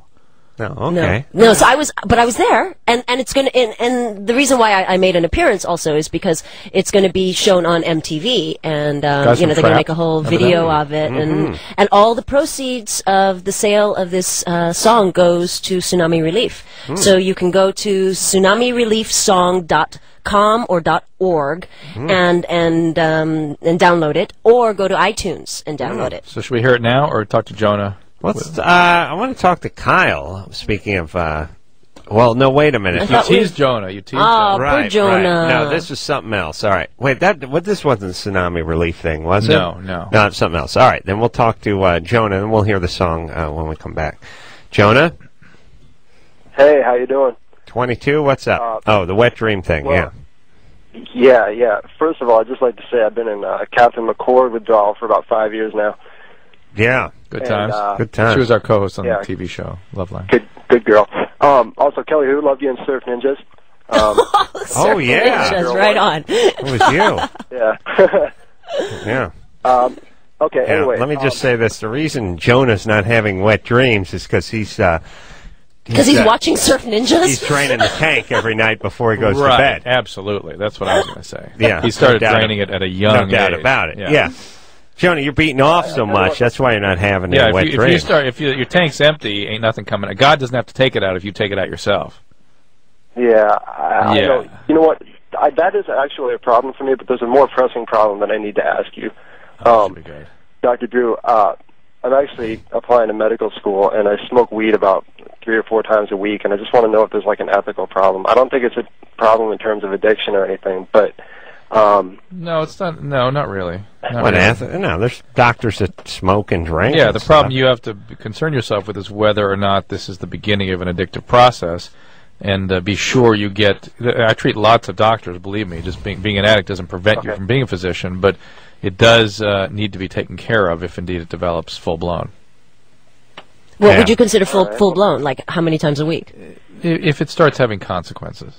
No, okay. No, so I was there, and it's gonna, and the reason why I made an appearance also is because it's gonna be shown on MTV, and they're gonna make a whole video of it, and all the proceeds of the sale of this song goes to tsunami relief. So you can go to tsunami-relief-song.com or .org and download it, or go to iTunes and download it. So should we hear it now, or talk to Jonah? I want to talk to Kyle. Speaking of, well, no, wait a minute. You teased Jonah. You teased Jonah. Right, Jonah. Right. No, this was something else. All right. Wait, this wasn't the tsunami relief thing, was it? No. No, it's something else. All right, then we'll talk to Jonah, and we'll hear the song when we come back. Jonah? Hey, how you doing? 22, what's up? The wet dream thing, well, yeah. First of all, I'd just like to say I've been in Captain McCord withdrawal for about 5 years now. Yeah. Good times. Good times. She was our co-host on the TV show, Loveline. Good girl. Also, Kelly, who loved you in Surf Ninjas? Oh, yeah. Ninjas, right on. It was you. Yeah. Yeah. Okay, anyway. Let me just say this. The reason Jonah's not having wet dreams is because he's watching Surf Ninjas? He's draining the tank every night before he goes to bed. Absolutely. That's what I was going to say. Yeah. He started draining it at a young age. No doubt about it. Yeah. Jonah, you're beating off so much. That's why you're not having a wet dream. If your tank's empty, ain't nothing coming out. God doesn't have to take it out if you take it out yourself. Yeah. I know. You know what? That is actually a problem for me, but there's a more pressing problem that I need to ask you. Dr. Drew, I'm actually applying to medical school, and I smoke weed about 3 or 4 times a week, and I just want to know if there's like an ethical problem. I don't think it's a problem in terms of addiction or anything, but no, it's not. No, not really. No, there's doctors that smoke and drink. Yeah, the problem you have to concern yourself with is whether or not this is the beginning of an addictive process, and be sure you get. I treat lots of doctors. Believe me, just being an addict doesn't prevent you from being a physician, but it does need to be taken care of if indeed it develops full blown. What would you consider full blown? Like how many times a week? If it starts having consequences.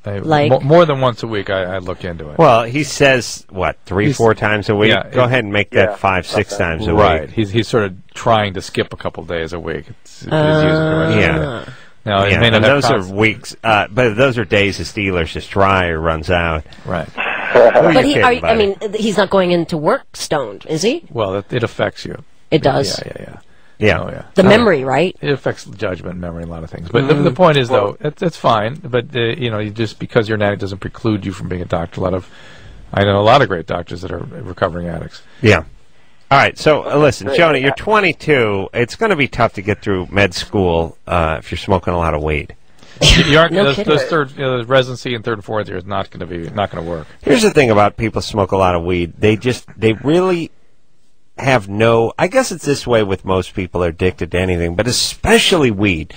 Like more than once a week, I look into it. Well, he says, 3-4 times a week? Yeah, Go ahead and make that 5-6 times a week. Right. He's sort of trying to skip a couple days a week. Now, it may not those are weeks, but those are days the Steelers just try or runs out. Right. But he's not going into work stoned, is he? Well, it affects you. It does. Yeah. Oh, yeah. The memory, right? It affects judgment, memory, a lot of things. But the point is, though, it's fine. But you just because you're an addict doesn't preclude you from being a doctor. I know a lot of great doctors that are recovering addicts. Yeah. All right. So listen, Jonah, you're 22. It's going to be tough to get through med school if you're smoking a lot of weed. You aren't. Those third residency and third and fourth year is not going to work. Here's the thing about people who smoke a lot of weed. They really have no, I guess it's this way with most people are addicted to anything, but especially weed.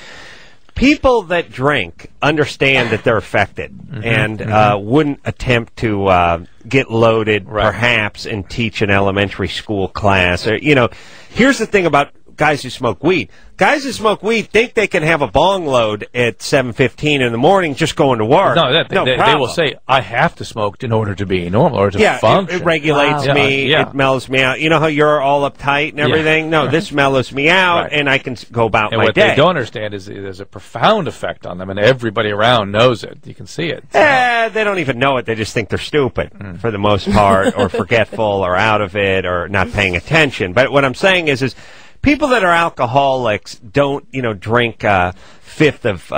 People that drink understand that they're affected and wouldn't attempt to get loaded perhaps and teach an elementary school class. Or here's the thing about guys who smoke weed. Guys who smoke weed think they can have a bong load at 7:15 in the morning just going to work. They will say, I have to smoke in order to be normal or to function. It regulates me. It mellows me out. You know how you're all uptight and everything? No, this mellows me out, and I can go about my day. And what they don't understand is there's a profound effect on them, and everybody around knows it. You can see it. They don't even know it. They just think they're stupid for the most part, or forgetful, or out of it, or not paying attention. But what I'm saying is people that are alcoholics don't, drink a fifth of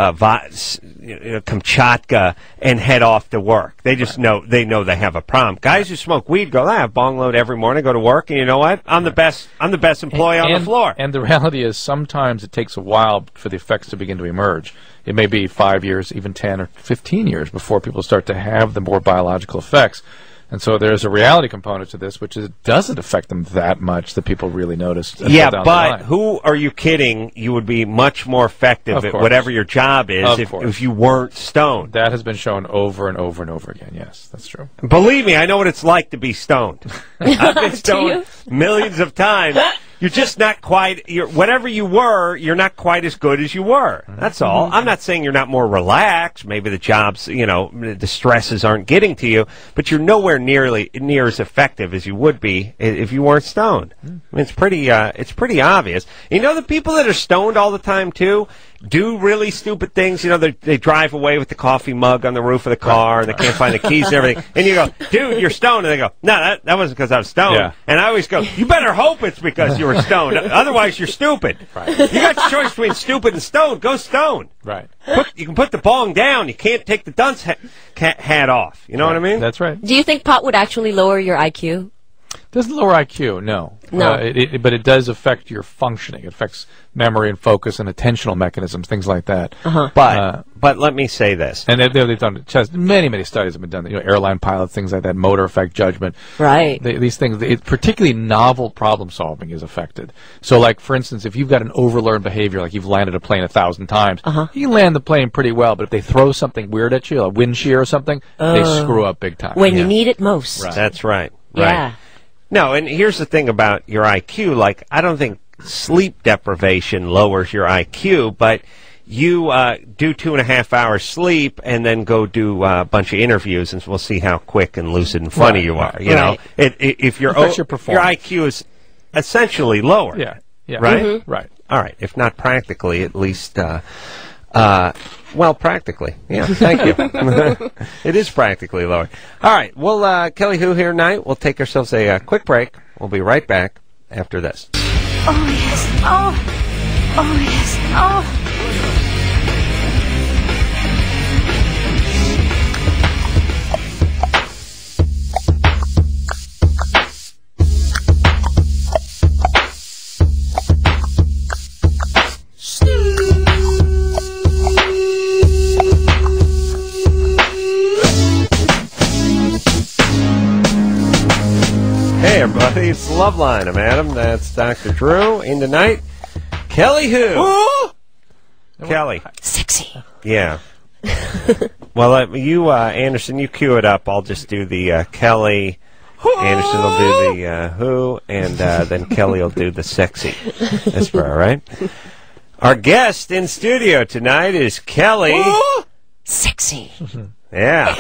Kamchatka and head off to work. They just know they have a problem. Guys who smoke weed go, I have bong load every morning, go to work, and you know what? I'm the best employee on the floor. And the reality is sometimes it takes a while for the effects to begin to emerge. It may be 5 years, even 10 or 15 years before people start to have the more biological effects. And so there's a reality component to this, which is it doesn't affect them that much that people really notice. Yeah, but who are you kidding? You would be much more effective at whatever your job is if you weren't stoned. That has been shown over and over and over again. Yes, that's true. Believe me, I know what it's like to be stoned. I've been stoned millions of times. You're just not quite. Whatever you were, you're not quite as good as you were. That's all. I'm not saying you're not more relaxed. Maybe the jobs, the stresses aren't getting to you, but you're nowhere near as effective as you would be if you weren't stoned. I mean, it's pretty obvious. The people that are stoned all the time too do really stupid things. They drive away with the coffee mug on the roof of the car, and they can't find the keys and everything. And you go, dude, you're stoned. And they go, no, that wasn't because I was stoned. Yeah. And I always go, you better hope it's because you were stoned. Otherwise, you're stupid. Right. You got the choice between stupid and stoned. Go stoned. Right. You can put the bong down. You can't take the dunce hat off. You know what I mean? That's right. Do you think pot would actually lower your IQ? Doesn't lower IQ, no. No. But it does affect your functioning. It affects memory and focus and attentional mechanisms, things like that. But let me say this. And they've done many studies have been done. Airline pilots, things like that, motor effect, judgment. Right. These things, particularly novel problem solving is affected. So, like, for instance, if you've got an overlearned behavior, like you've landed a plane 1,000 times, you can land the plane pretty well, but if they throw something weird at you, a wind shear or something, they screw up big time. When you need it most. Right. That's right. Yeah. No, and here's the thing about your IQ. Like, I don't think sleep deprivation lowers your IQ, but you do 2.5 hours sleep and then go do a bunch of interviews, and we'll see how quick and lucid and funny you are. You know, if your IQ is essentially lower. Yeah. Right. Right. All right. If not practically, at least. Well, practically. Yeah, thank you. It is practically lower. All right, well, Kelly Hu here tonight. We'll take ourselves a quick break. We'll be right back after this. Oh, yes. Oh, yes. Oh. Hey everybody, it's Loveline. I'm Adam. That's Dr. Drew. In tonight, Kelly Hu. Kelly. Sexy. Yeah. Well, you, Anderson, you cue it up. I'll just do the Kelly. Anderson will do the who, and then Kelly will do the sexy. That's fair, all right? Our guest in studio tonight is Kelly. Sexy. Yeah.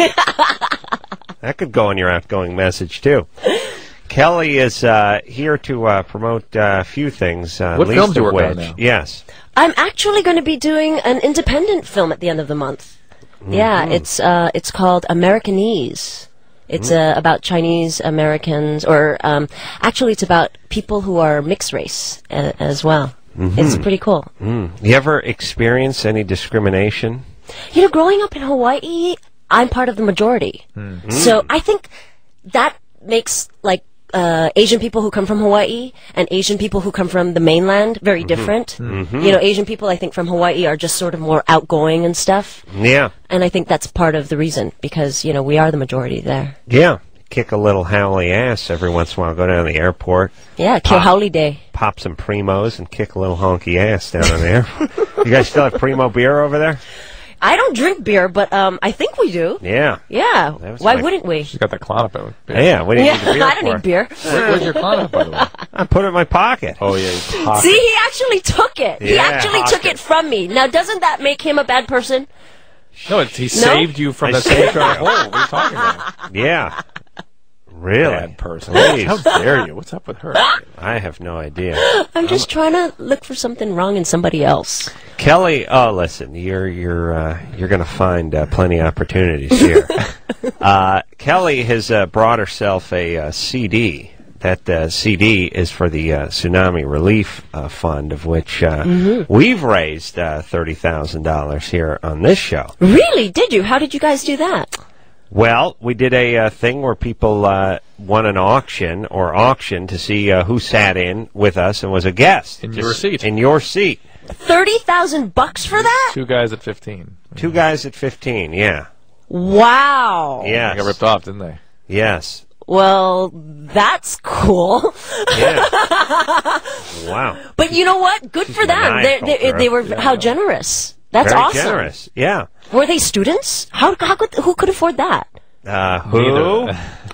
That could go on your outgoing message, too. Kelly is here to promote a few things. What films you working on now? Yes. I'm actually going to be doing an independent film at the end of the month. Yeah, it's called Americanese. It's about Chinese Americans, or actually it's about people who are mixed race as well. It's pretty cool. You ever experience any discrimination? Growing up in Hawaii, I'm part of the majority. So I think that makes, like, Asian people who come from Hawaii and Asian people who come from the mainland very different. Asian people, I think, from Hawaii are just sort of more outgoing and stuff. Yeah. And I think that's part of the reason, because, we are the majority there. Yeah. Kick a little howly ass every once in a while. Go down to the airport. Yeah, kill howly day. Pop some Primos and kick a little honky ass down in there. You guys still have Primo beer over there? I don't drink beer, but I think we do. Yeah. Yeah. Why wouldn't we? She's got that clown up. Yeah, we didn't need the beer I don't need beer. Where's your clown up, by the way? I put it in my pocket. Oh, yeah. See, he actually took it. He actually took it from me. Now, doesn't that make him a bad person? No, he saved you from the same hole. What are you talking about? Yeah. Really? Bad person. How dare you? What's up with her? I have no idea. I'm just trying to look for something wrong in somebody else. Kelly, listen, you're going to find plenty of opportunities here. Kelly has brought herself a CD. That CD is for the Tsunami Relief Fund, of which we've raised $30,000 here on this show. Really? Did you? How did you guys do that? Well, we did a thing where people won an auction to see who sat in with us and was a guest. In your seat. In your seat. $30,000 for that? 2 guys at 15. 2 guys at 15, yeah. Wow. Yes. They got ripped off, didn't they? Yes. Well, that's cool. Yeah. Wow. But you know what? Good for them. They were how generous. That's very awesome. Generous. Yeah. Were they students? Who could afford that? Who?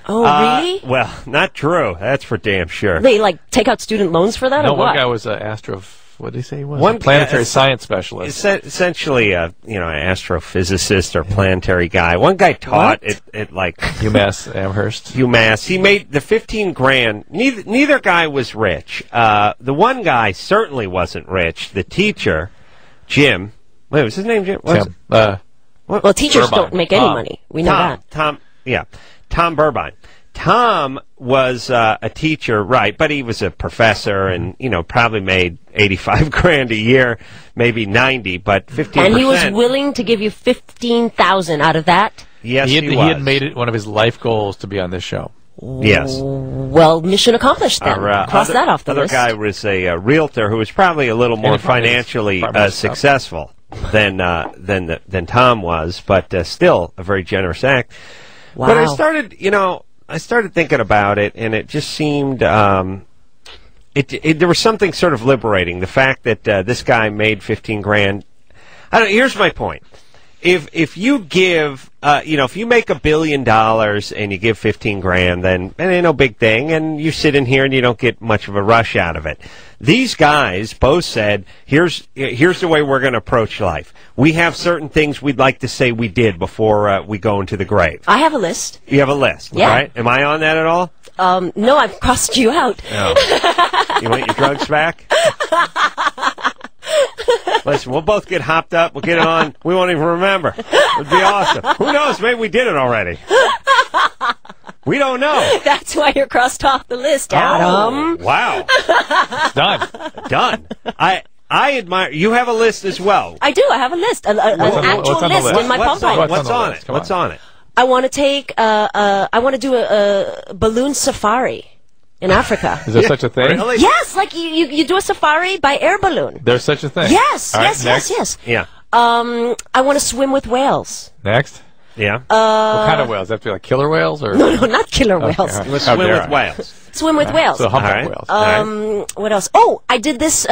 Oh, really? Well, not true. That's for damn sure. They take out student loans for that? No, or what? one guy was an what did he say he was? One planetary science specialist. Essentially, an astrophysicist or planetary guy. One guy taught at UMass Amherst. UMass. He made the 15 grand. Neither guy was rich. The one guy certainly wasn't rich. The teacher, Jim. Wait, was his name Jim? Tim. Well, teachers don't make any money. We know that. Tom Burbine. Tom was a teacher, right, but he was a professor and, probably made 85 grand a year, maybe 90, but 15%. And he was willing to give you 15,000 out of that? Yes, he was. He had made it one of his life goals to be on this show. Yes. Well, mission accomplished then. Cross that off the list. The other guy was a realtor who was probably a little more financially successful than Tom was, but still a very generous act. Wow. But I started thinking about it, and it just seemed there was something sort of liberating. The fact that this guy made 15 grand. Here's my point. If you give, if you make $1 billion and you give 15 grand, then it ain't no big thing, and you sit in here and you don't get much of a rush out of it. These guys both said, here's the way we're going to approach life. We have certain things we'd like to say we did before we go into the grave. I have a list. You have a list, yeah. Right? Am I on that at all? No, I've crossed you out. Oh. You want your drugs back? Listen, we'll both get hopped up. We'll get it on. We won't even remember. It'd be awesome. Who knows? Maybe we did it already. We don't know. That's why you're crossed off the list, Adam. Oh, wow. Done. I admire. You have a list as well. I do. I have a list. An actual list in my palm pilot. What's on it? What's on it? I want to I want to do a balloon safari in Africa. Is there such a thing? Really? Yes, you do a safari by air balloon. There's such a thing? Yes, right, yes. Yeah. I want to swim with whales. Next? Yeah. What kind of whales? Have to be like killer whales? Or? No, not killer whales. Okay, right. Swim with whales. Swim with whales. So humpback whales. What else? Oh, I did this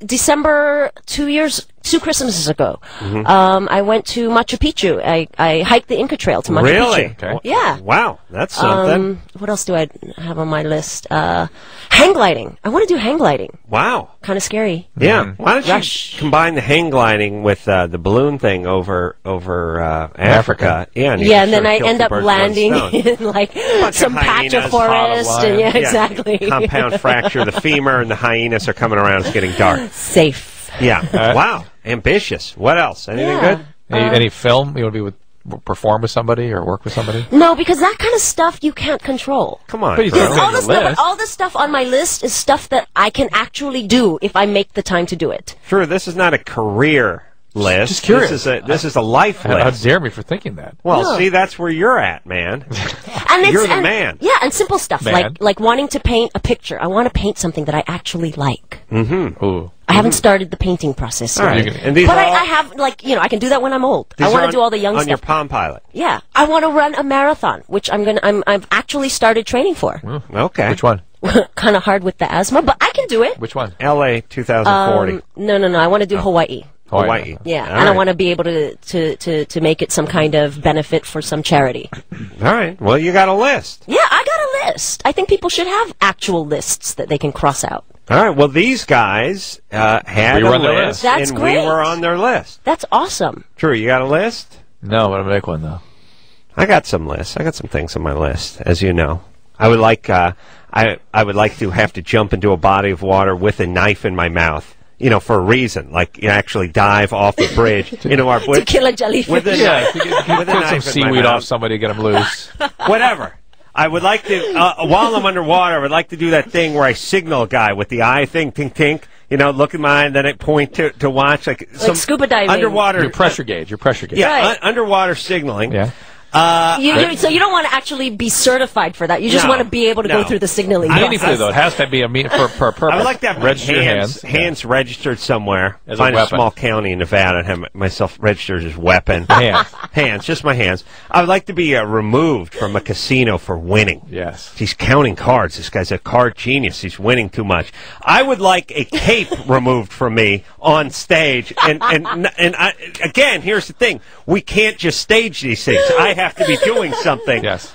December 2 Christmases ago. Mm-hmm. I went to Machu Picchu. I hiked the Inca Trail to Machu Picchu. Okay. Yeah. Wow, that's something. What else do I have on my list? Hang gliding. I want to do hang gliding. Wow. Kind of scary. Yeah. Why don't you combine the hang gliding with the balloon thing over Africa? Yeah. And then I end up landing in some patch of forest. And exactly. Compound fracture. The femur and the hyenas are coming around. It's getting dark. Safe. Yeah. Wow. Ambitious. What else? Anything good? Any film you want to be perform with somebody or work with somebody? No, because that kind of stuff you can't control. Come on. All the stuff on my list is stuff that I can actually do if I make the time to do it. True. This is not a career list. Just curious. This is a life list. How dare me for thinking that? Well, see, that's where you're at, man. You're the man. Yeah, and simple stuff like wanting to paint a picture. I want to paint something that I actually like. Mm-hmm. Ooh. I haven't started the painting process yet. Right. But I have, I can do that when I'm old. I want to do all the young stuff. On your Palm Pilot. Yeah. I want to run a marathon, which I've actually started training for. Okay. Which one? Kind of hard with the asthma, but I can do it. Which one? LA 2040. No. I want to do Hawaii. Hawaii. Yeah, and I want to be able to make it some kind of benefit for some charity. All right. Well, you got a list. Yeah, I got a list. I think people should have actual lists that they can cross out. All right. Well, these guys had a list, That's great. We were on their list. That's awesome. True. You got a list? No, but I'm gonna make one though. I got some lists. I got some things on my list, as you know. I would like I would like to have to jump into a body of water with a knife in my mouth. For a reason, like actually dive off a bridge into our to kill a jellyfish. With a knife, with a some seaweed off somebody, get them loose. Whatever. I would like to, while I'm underwater, I would like to do that thing where I signal a guy with the eye thing, tink, tink. Look at mine, then I point to watch like some scuba diving. Underwater. Your pressure gauge. Yeah, right. Underwater signaling. Yeah. So you don't want to actually be certified for that. You just want to be able to go through the signaling process. Meaningfully, though, it has to be per purpose. I would like to have my hands registered somewhere. Find a small county in Nevada and have myself registered as weapon. Hands, just my hands. I would like to be removed from a casino for winning. Yes. He's counting cards. This guy's a card genius. He's winning too much. I would like a cape removed from me on stage. And again, here's the thing. We can't just stage these things. I have to be doing something. Yes.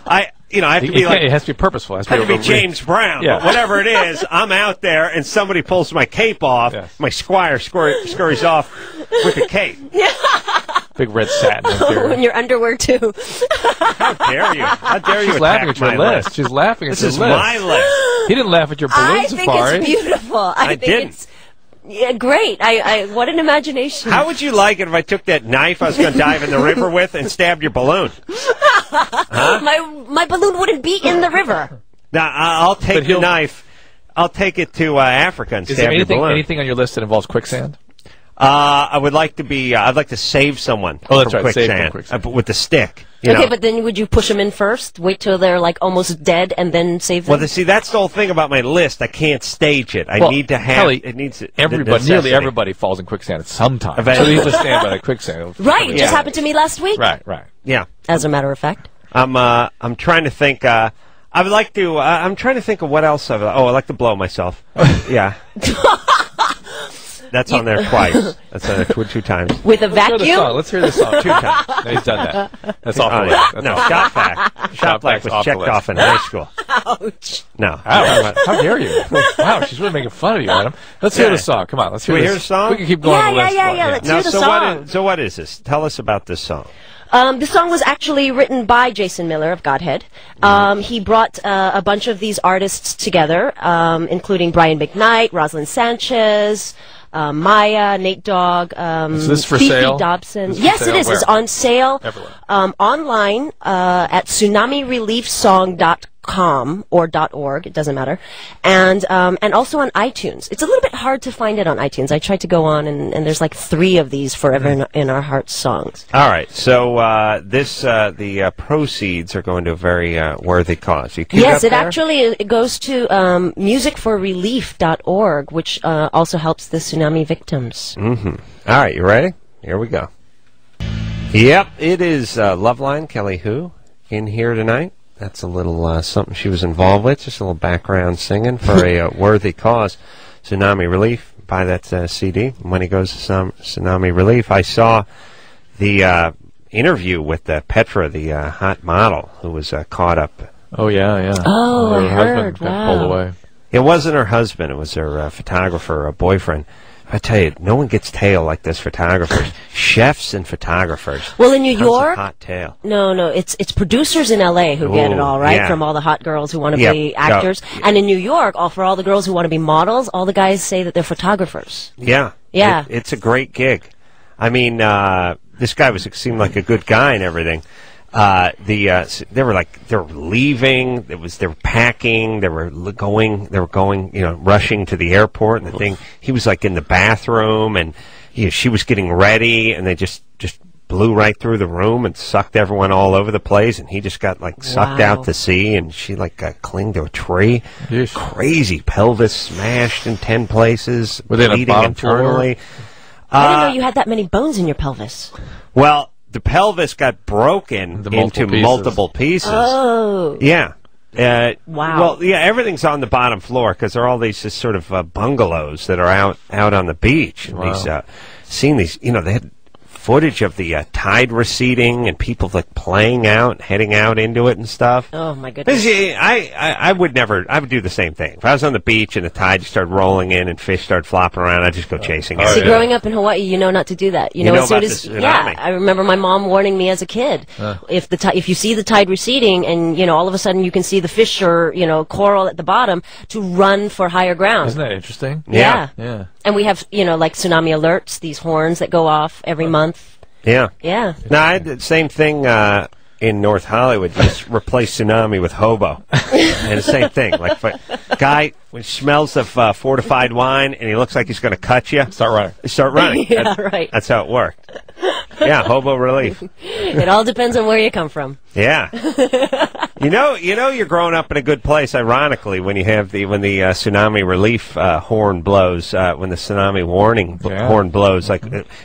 I have to be like, it has to be purposeful. It has to be James Brown. Yeah. But whatever it is, I'm out there, and somebody pulls my cape off. Yes. My squire scurries off with the cape. Big red satin. In your underwear too. How dare you? How dare you? She's laughing at your list. She's laughing at your list. This is my list. He didn't laugh at your balloon safari. I think it's beautiful. I think it's great. What an imagination. How would you like it if I took that knife I was going to dive in the river with and stabbed your balloon? Huh? My balloon wouldn't be in the river. Now, I'll take the knife. I'll take it to Africa and stab your balloon. Anything on your list that involves quicksand? I would like to be. I'd like to save someone. Oh, that's from right. Quicksand, save from quicksand. with the stick. Okay, but then would you push them in first? Wait till they're like almost dead and then save them? Well, see, that's the whole thing about my list. I can't stage it. I need to have. Kelly, it needs nearly everybody falls in quicksand at some time. So you just stand by the quicksand. Right. It just happened to me last week. Right. Yeah. As a matter of fact. I'm trying to think. I would like to. I'm trying to think of what else. I like to blow myself. Yeah. That's on there twice. That's on there two times. With a vacuum? Let's hear the song 2 times. No, he's done that. That's off the list. No, Shop Vac. Shop Vac was checked off in high school. Ouch. No. How dare you? Wow, she's really making fun of you, Adam. Let's hear the song. Come on, let's hear this. Can we hear the song? We can keep going on the list. Yeah. Let's hear the song. So what is this? Tell us about this song. The song was actually written by Jason Miller of Godhead. He brought a bunch of these artists together, including Brian McKnight, Rosalind Sanchez, Maya, Nate Dogg, is this for Fifi sale? Dobson. Yes, it is. It's on sale online at tsunami-relief-song.com or .org. It doesn't matter, and also on iTunes. It's a little bit hard to find it on iTunes. I tried to go on, and there's like 3 of these Forever in Our Hearts songs. All right, so the proceeds are going to a very worthy cause. Yes, it goes to musicforrelief.org, which also helps the tsunami victims. Mm-hmm. All right, you ready? Here we go. Yep, it is Loveline, Kelly Hu, in here tonight. That's a little something she was involved with, just a little background singing for a worthy cause. Tsunami Relief, buy that CD. Money goes to Tsunami Relief. I saw the interview with Petra, the hot model, who was caught up. Oh, yeah. Oh, her husband got pulled away. It wasn't her husband. It was her photographer, boyfriend. I tell you, no one gets tail like this. Photographers, chefs, and photographers. Well, in New York, hot tail. No, it's producers in L.A. who get it all, right? Yeah. From all the hot girls who want to be actors, and in New York, for all the girls who want to be models, all the guys say that they're photographers. Yeah. It's a great gig. I mean, this guy seemed like a good guy and everything. They were leaving. They were packing. They were going. Rushing to the airport. And the thing, he was like in the bathroom, and she was getting ready, and they just blew right through the room and sucked everyone all over the place, and he just got sucked out to sea, and she got clinged to a tree. Yeesh. Crazy, pelvis smashed in 10 places, bleeding internally. I didn't know you had that many bones in your pelvis. Well, the pelvis got broken into multiple pieces. Oh. Yeah. Wow. Well, yeah, everything's on the bottom floor because there are all these just sort of bungalows that are out on the beach. And seeing these, they had footage of the tide receding and people playing out, heading out into it and stuff. Oh my goodness! I would do the same thing. If I was on the beach and the tide started rolling in and fish started flopping around, I'd just go chasing it. See, growing up in Hawaii, you know not to do that. You know as soon as I remember my mom warning me as a kid, if you see the tide receding and all of a sudden you can see the fish or coral at the bottom, to run for higher ground. Isn't that interesting? Yeah. And we have tsunami alerts, these horns that go off every month. Yeah. Yeah. No, I did the same thing in North Hollywood. Just replace tsunami with hobo. And the same thing. Guy when smells of fortified wine and he looks like he's going to cut you. Start running. Yeah, right. That's how it worked. Yeah, hobo relief. It all depends on where you come from. Yeah. You're growing up in a good place, ironically, when you have when the tsunami relief horn blows, when the tsunami warning horn blows.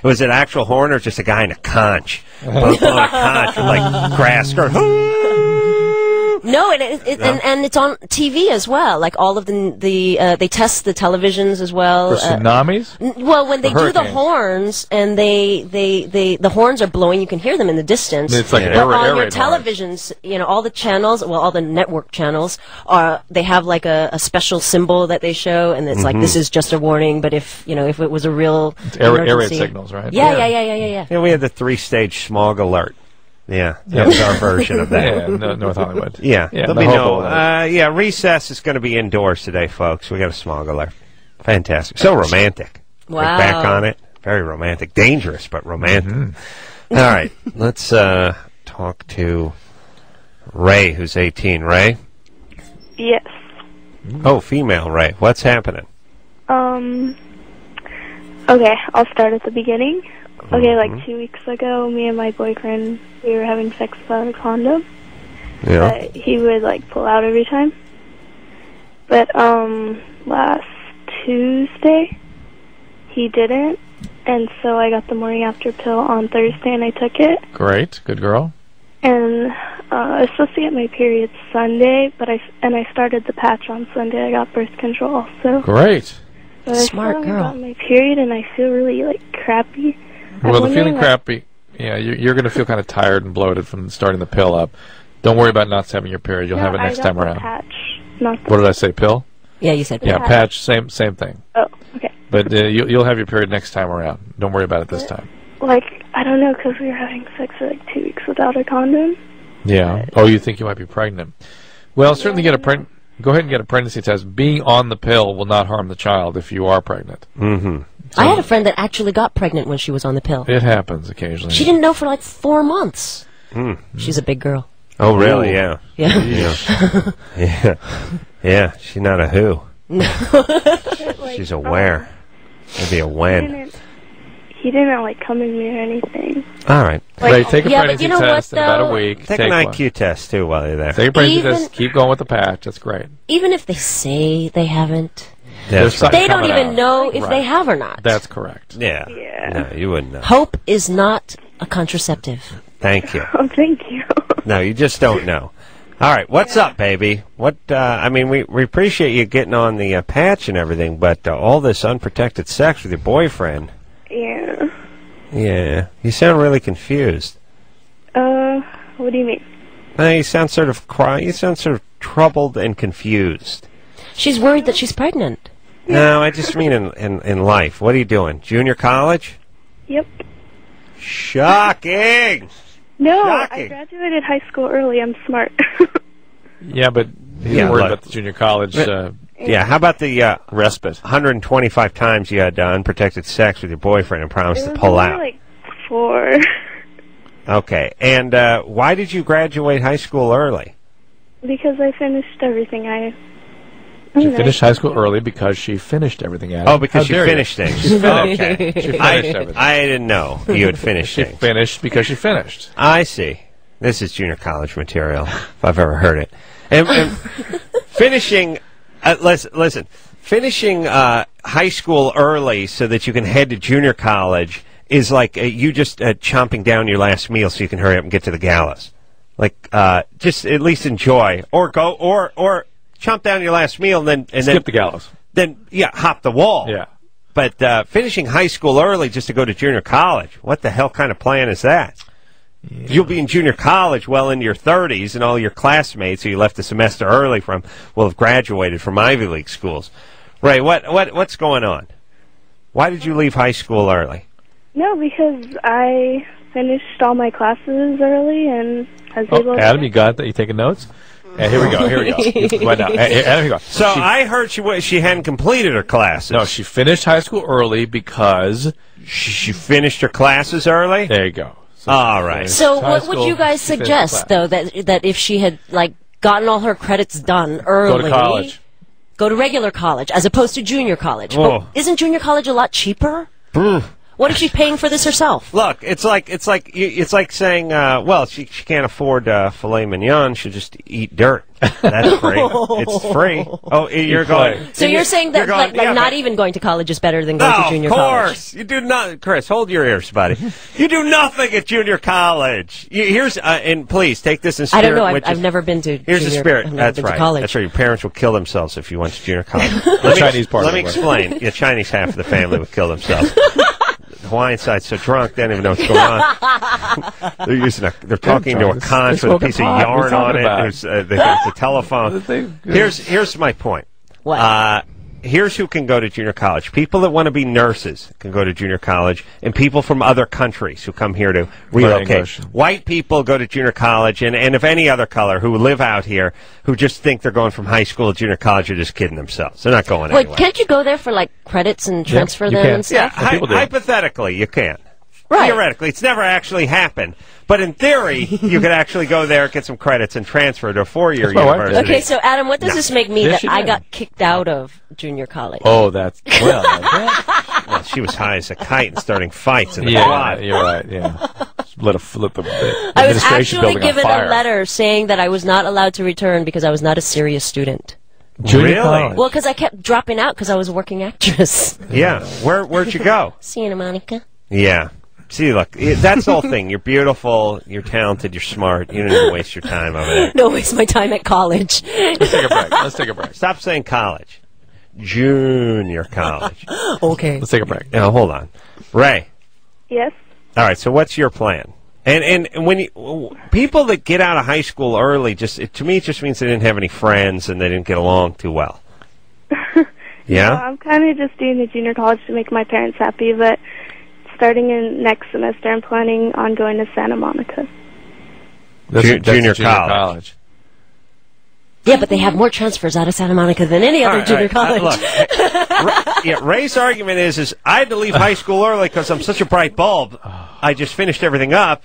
Was it an actual horn or just a guy in a conch? Blowing a conch with grass skirt. No, No, and it's on TV as well. Like all of they test the televisions as well. For tsunamis? Well, when they do the horns and the horns are blowing, you can hear them in the distance. It's like on your televisions, all the channels, all the network channels they have like a special symbol that they show, and it's like this is just a warning. But if if it was a real air raid signals, right? Yeah. Yeah, we had the 3-stage smog alert. Yeah, that was our version of that. Yeah, North Hollywood. Yeah, there'll be recess is going to be indoors today, folks. We got a smog alert. Fantastic. So romantic. Wow. Look back on it. Very romantic. Dangerous, but romantic. All right, let's talk to Ray, who's 18. Ray? Yes. Oh, female Ray. What's happening? Okay, I'll start at the beginning. Okay, like 2 weeks ago, me and my boyfriend, we were having sex without a condom. Yeah. He would, like, pull out every time. But, last Tuesday, he didn't. And so I got the morning after pill on Thursday, and I took it. Great. Good girl. And I was supposed to get my period Sunday, but I started the patch on Sunday. I got birth control also. Great. But Smart I girl. got my period, and I feel really, like, crappy. Well, the feeling crappy, you're going to feel kind of tired and bloated from starting the pill up. Don't worry about not having your period. You'll have it next time around. Patch, not the what did I say, pill? Yeah, you said pill. Yeah, patch, same thing. Oh, okay. But you'll have your period next time around. Don't worry about it this time. Like, I don't know, because we were having sex for like 2 weeks without a condom. Yeah. Oh, you think you might be pregnant. Well, certainly go ahead and get a pregnancy test. Being on the pill will not harm the child if you are pregnant. Mm-hmm. I had a friend that actually got pregnant when she was on the pill. It happens occasionally. She didn't know for like 4 months. She's a big girl. Oh, really? Yeah. Yeah. Yeah. Yeah. She's not a who. She's aware. Maybe a when. He didn't like come in me or anything. All right. Right, take a pregnancy you know test in what, about a week. Take an IQ test, too, while you're there. Take a pregnancy test. Keep going with the patch. That's great. Even if they say they haven't, That's right. they don't even know if they have or not. That's correct. Yeah. No, you wouldn't know. Hope is not a contraceptive. Thank you. Oh, thank you. No, you just don't know. All right, what's up, baby? What? I mean, we appreciate you getting on the patch and everything, but all this unprotected sex with your boyfriend. Yeah. Yeah. You sound really confused. What do you mean? You sound sort of You sound sort of troubled and confused. She's worried that she's pregnant. No, I just mean in life. What are you doing? Junior college? Yep. Shocking! No, Shocking. I graduated high school early. I'm smart. Yeah, but he's worried about the junior college yeah, how about the respite? 125 times you had unprotected sex with your boyfriend and promised to pull out? Like 4. Okay, and why did you graduate high school early? Because I finished everything She finished high school early because she finished everything. Oh, because she finished things. Okay. She finished everything. I didn't know you had finished She things. finished because she finished. I see. This is junior college material, if I've ever heard it. And finishing, listen, finishing high school early so that you can head to junior college is like you just chomping down your last meal so you can hurry up and get to the gallows. Like, just at least enjoy, or chomp down your last meal and then skip the gallows. Then hop the wall. Yeah. But finishing high school early just to go to junior college, what the hell kind of plan is that? Yeah. You'll be in junior college well into your 30s, and all your classmates who you left a semester early from will have graduated from Ivy League schools. Ray, what's going on? Why did you leave high school early? No, because I finished all my classes early, and I was able to... Adam, you got that? You taking notes? Here we go. Right now. Here we go. So I heard she hadn't completed her classes. No, she finished high school early because... She finished her classes early? There you go. So all right. So what would you guys suggest, though, that if she had, like, gotten all her credits done early... Go to college. Go to regular college, as opposed to junior college. Oh. But isn't junior college a lot cheaper? What if she's paying for this herself? Look, it's like saying, well, she can't afford filet mignon. She'll just eat dirt. That's free. It's free. Oh, you're going. So you're saying that not even going to college is better than going to junior college? Of course. You do not. Chris, hold your ears, buddy. You do nothing at junior college. Here's and please take this in spirit. I don't know. I've never been to. Here's the spirit. That's right. That's right. Your parents will kill themselves if you went to junior college. Let me explain. The Chinese half of the family would kill themselves. The Hawaiian side's so drunk they don't even know what's going on. They're talking to a conch with a piece of yarn on it. There's a telephone. Here's my point. What? Here's who can go to junior college. People that want to be nurses can go to junior college, and people from other countries who come here to relocate. White people go to junior college, and of any other color who live out here, who just think they're going from high school to junior college, are just kidding themselves. They're not going anywhere. Wait, can't you go there for, like, credits and transfer them and stuff? Yeah, hypothetically, you can. Right. Theoretically, it's never actually happened. But in theory, you could actually go there, get some credits, and transfer to a 4-year university. Okay, so Adam, what does this make me that I got kicked out of junior college? Oh, that's well, she was high as a kite and starting fights in the quad. You're right. Yeah, let the I was actually given a letter saying that I was not allowed to return because I was not a serious student. Really? Well, because I kept dropping out because I was a working actress. Yeah. Where'd you go? Santa Monica. Yeah. See, look, that's the whole thing. You're beautiful, you're talented, you're smart. You don't need to waste your time over there. Don't waste my time at college. Let's take a break. Stop saying college. Junior college. Okay. Let's take a break. Now, hold on. Ray. Yes? All right, so what's your plan? And when people that get out of high school early, to me, it just means they didn't have any friends and they didn't get along too well. Yeah? No, I'm kind of just doing the junior college to make my parents happy, but starting in next semester, I'm planning on going to Santa Monica. Junior college. Yeah, but they have more transfers out of Santa Monica than any other junior college. Look, Ray's argument is I had to leave high school early because I'm such a bright bulb. I just finished everything up.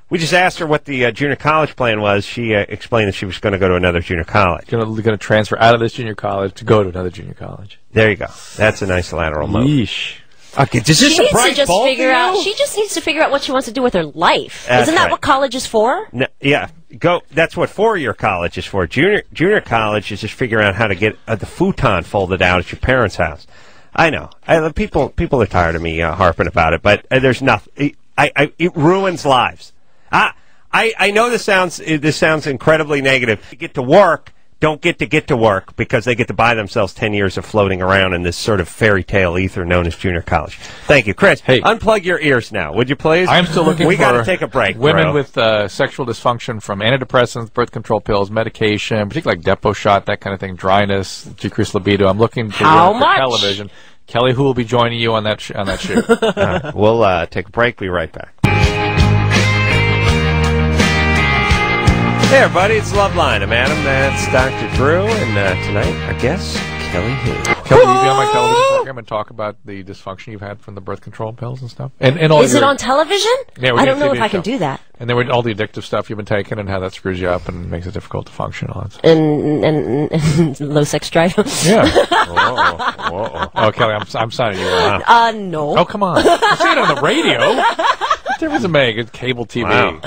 We just asked her what the junior college plan was. She explained that she was going to go to another junior college. Going to transfer out of this junior college to go to another junior college. There you go. That's a nice lateral move. Yeesh. Okay, does this a bright bulb figure out? She just needs to figure out what she wants to do with her life. That's Isn't that what college is for? No, yeah, that's what 4-year college is for. Junior college is just figuring out how to get the futon folded out at your parents' house. I know. People are tired of me harping about it, but there's nothing. It ruins lives. I know this sounds incredibly negative. You get to work. Don't get to work because they get to buy themselves 10 years of floating around in this sort of fairy tale ether known as junior college. Thank you. Chris, unplug your ears now, would you please? I'm still looking we for got to take a break, women with sexual dysfunction from antidepressants, birth control pills, medication, particularly like Depo shot, that kind of thing, dryness, decreased libido. I'm looking for television. Kelly, who will be joining you on that shoot? We'll take a break. Be right back. Hey everybody, it's Loveline. I'm Adam, that's Dr. Drew, and tonight our guest, Kelly Hu. Kelly, will you be on my television program and talk about the dysfunction you've had from the birth control pills and stuff? And all Is it on television? Yeah, I don't know if I can do that. And then all the addictive stuff you've been taking and how that screws you up and makes it difficult to function on. And low sex drive. Yeah. Oh, Kelly, I'm signing you out. No. Oh, come on. I see it on the radio. What difference does it make? It's cable TV. Wow.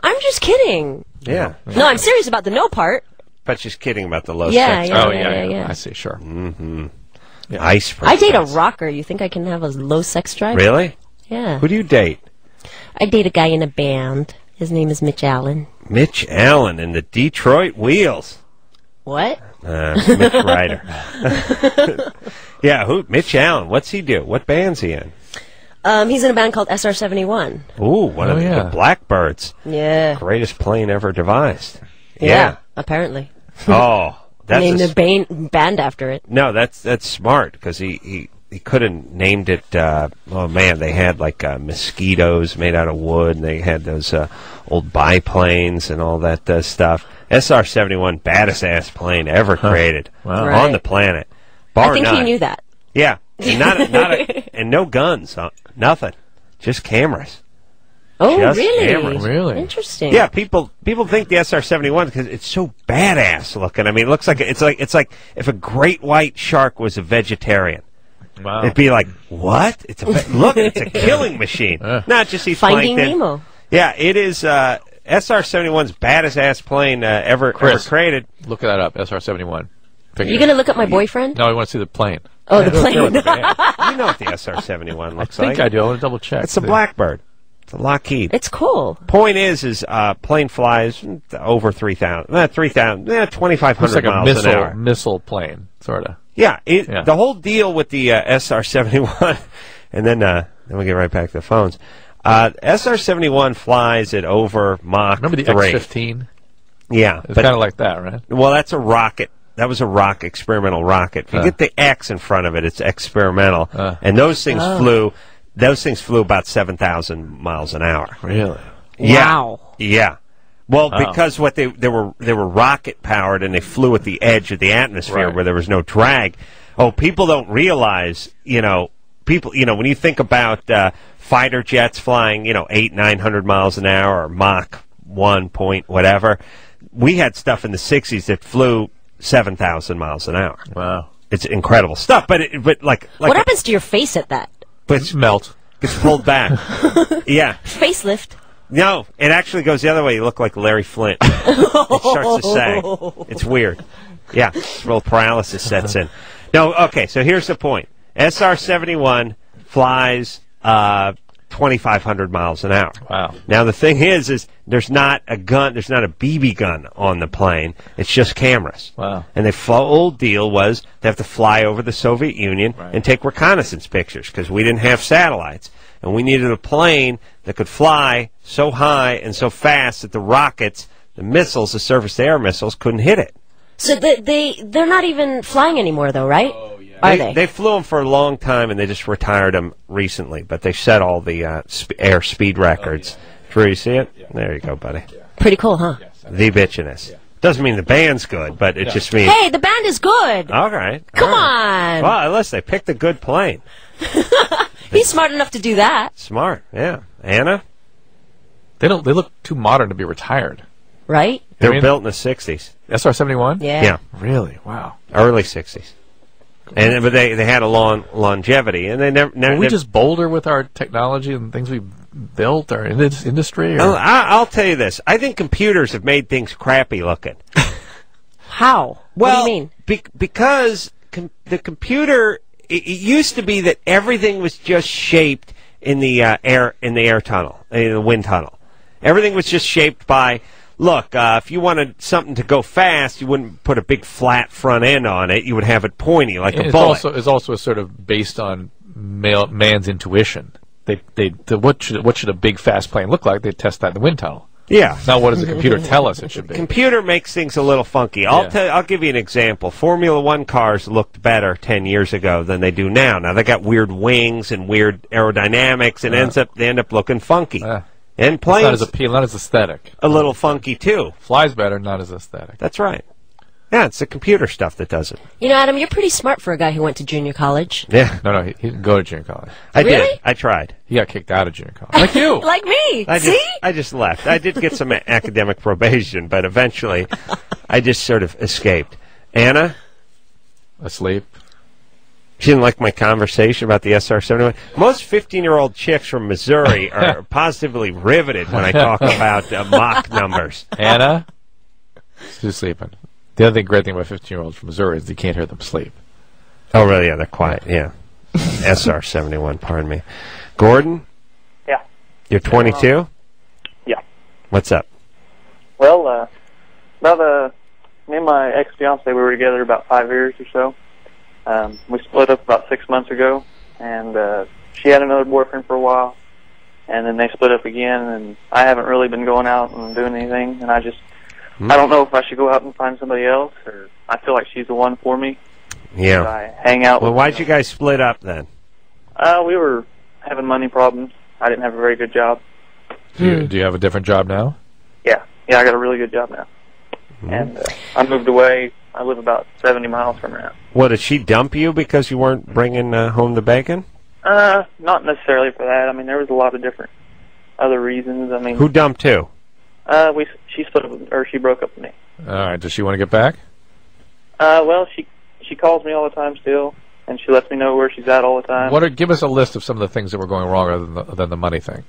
I'm just kidding. Yeah. No, I'm serious about the no part. But she's kidding about the low sex. Yeah. I see, sure. Mm-hmm. Yeah. Ice. I date a rocker. You think I can have a low sex drive? Really? Yeah. Who do you date? I date a guy in a band. His name is Mitch Allen. Mitch Allen and the Detroit Wheels. What? Mitch Ryder. Yeah, Mitch Allen. What's he do? What band's he in? He's in a band called SR-71. Ooh, one of the Blackbirds. Yeah. Greatest plane ever devised. Yeah, apparently. Oh, that's named the band after it. No, that's smart because he could have named it. Oh man, they had like mosquitoes made out of wood, and they had those old biplanes and all that stuff. SR-71, baddest ass plane ever created on the planet. I think he knew that. Yeah, and and no guns, nothing, just cameras. Oh, just really? Cameras. Really interesting. Yeah, people think the SR-71 because it's so badass looking. I mean, it looks like it's like if a great white shark was a vegetarian. Wow. It'd be like, what? It's look, it's a killing machine. Not just he's Finding Nemo. Yeah, it is SR-71's baddest ass plane ever created. Look that up, SR-71. Are you going to look up my boyfriend? No, I want to see the plane. Oh, the plane. You know what the SR-71 looks like. I think I do. I want to double check. It's a Blackbird. It's a Lockheed. It's cool. Point is plane flies over 3,000, 2,500 miles an hour. Missile plane, sort of. Yeah, the whole deal with the SR-71, and then we get right back to the phones. SR-71 flies at over Mach 3. Remember the X-15? Yeah. It's kind of like that, right? Well, that's a rocket. That was a experimental rocket. If you get the X in front of it, it's experimental. And those things flew. Those things flew about 7,000 miles an hour. Really? Yeah. Wow. Yeah. Well, because they were rocket powered and they flew at the edge of the atmosphere where there was no drag. Oh, people don't realize, when you think about fighter jets flying, 800-900 miles an hour or Mach 1 point whatever, we had stuff in the 60s that flew 7,000 miles an hour. Wow. It's incredible stuff, but what happens to your face at that? It's melt. It's pulled back. Yeah. Facelift. No, it actually goes the other way. You look like Larry Flint. It starts to sag. It's weird. Yeah, a little paralysis sets in. No, okay, so here's the point. SR-71 flies 2,500 miles an hour. Wow. Now, the thing is there's not a gun, there's not a BB gun on the plane. It's just cameras. Wow. And the old deal was they have to fly over the Soviet Union and take reconnaissance pictures because we didn't have satellites. And we needed a plane that could fly so high and so fast that the rockets, the missiles, the surface-to-air missiles, couldn't hit it. So they're not even flying anymore, though, right? Oh, yeah. Are they? They flew them for a long time, and they just retired them recently. But they set all the air speed records. Drew, you see it? Yeah. There you go, buddy. Yeah. Pretty cool, huh? The bitchiness. Yeah. Doesn't mean the band's good, but it just means... Hey, the band is good! All right. Come on! Well, unless they picked a good plane. He's smart enough to do that. Smart, yeah. Anna? They look too modern to be retired. Right? They were built in the 60s. SR-71? Yeah. Yeah. Really? Wow. Early 60s. But they had a long longevity, and they never. Are we just bolder with our technology and things we built, or in this industry? Or? I'll tell you this: I think computers have made things crappy looking. How? Well, what do you mean? Because the computer, it used to be that everything was just shaped in the air tunnel, in the wind tunnel. Everything was just shaped by. Look, if you wanted something to go fast, you wouldn't put a big flat front end on it. You would have it pointy like a bullet. It's also sort of based on man's intuition. What should a big fast plane look like? They test that in the wind tunnel. Yeah. Now, what does the computer tell us it should be? Computer makes things a little funky. I'll give you an example. Formula One cars looked better 10 years ago than they do now. Now they got weird wings and weird aerodynamics, and they end up looking funky. And planes, not as appealing, not as aesthetic. A little funky too. Flies better, not as aesthetic. That's right. Yeah, it's the computer stuff that does it. You know, Adam, you're pretty smart for a guy who went to junior college. Yeah. No, he didn't go to junior college. I did. I tried. He got kicked out of junior college. Like you. Like me. I just left. I did get some academic probation, but eventually I just sort of escaped. Anna? Asleep. She didn't like my conversation about the SR-71. Most 15-year-old chicks from Missouri are positively riveted when I talk about Mach numbers. Anna? She's sleeping. The other great thing about 15-year-olds from Missouri is you can't hear them sleep. Oh, really? Yeah, they're quiet. Yeah. SR-71, pardon me. Gordon? Yeah. You're 22? Yeah. What's up? Well, me and my ex-fiancée, we were together about 5 years or so. We split up about 6 months ago, and she had another boyfriend for a while, and then they split up again, and I haven't really been going out and doing anything, and I don't know if I should go out and find somebody else, or I feel like she's the one for me. Yeah. I hang out with why'd you guys split up then? We were having money problems. I didn't have a very good job. Do you have a different job now? Yeah, I got a really good job now. And I moved away. I live about 70 miles from her now. What, did she dump you because you weren't bringing home the bacon? Not necessarily for that. I mean, there was a lot of different other reasons. I mean, who dumped who? She split up, or she broke up with me. All right. Does she want to get back? Well, she calls me all the time still, and she lets me know where she's at all the time. Give us a list of some of the things that were going wrong other than the money thing.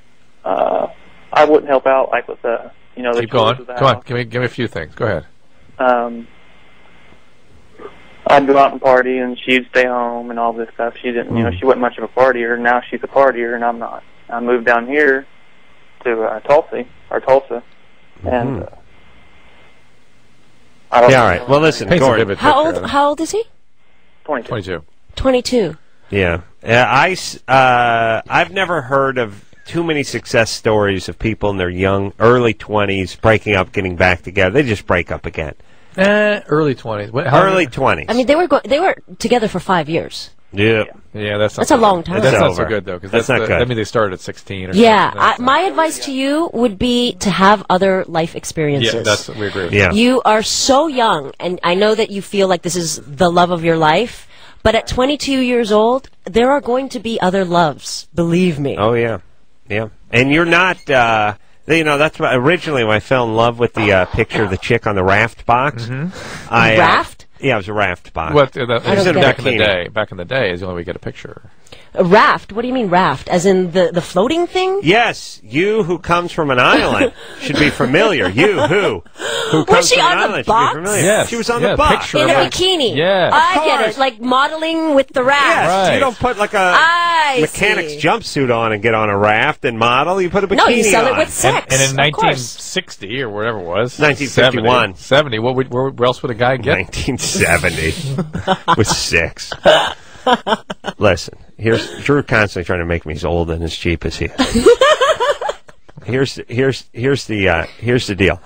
I wouldn't help out, like with the, you know, the keep going. Come on, give me a few things. Go ahead. I'd go out and party, and she'd stay home and all this stuff. She didn't, you know, she wasn't much of a partier. Now she's a partier, and I'm not. I moved down here to Tulsa, and I don't all right. Well, listen, Gordon. How old is he? 22. 22. Yeah. I've never heard of too many success stories of people in their early 20s breaking up, getting back together. They just break up again. Early 20s. Early 20s. I mean, they were together for 5 years. Yeah. Yeah, that's a long time. That's not so good, though, because that's not good. I mean, they started at 16 or something. My advice to you would be to have other life experiences. Yeah, we agree with that. You are so young, and I know that you feel like this is the love of your life, but at 22 years old, there are going to be other loves, believe me. Oh, yeah. Yeah. And you're not... you know, that's what, originally when I fell in love with the picture of the chick on the raft box. Raft? Yeah, it was a raft box. Well, back in the day is the only way you get a picture. A raft? What do you mean raft? As in the floating thing? Yes. You who comes from an island should be familiar. You who was comes she from on an the island box? should be familiar. Yes. She was on the box. In a bikini. Yeah. I get it. Like modeling with the raft. Yes. Right. You don't put like a mechanic's jumpsuit on and get on a raft and model. You put a bikini on. No, you sell it with sex. And in 1960 or whatever it was. 1951. 70. Where else would a guy get? 1970. With sex. Listen, here's Drew constantly trying to make me as old and as cheap as he is. Here's the deal.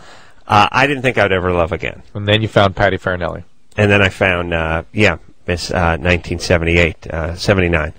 I didn't think I'd ever love again. And then you found Patty Farinelli. And then I found Miss 1978, 79.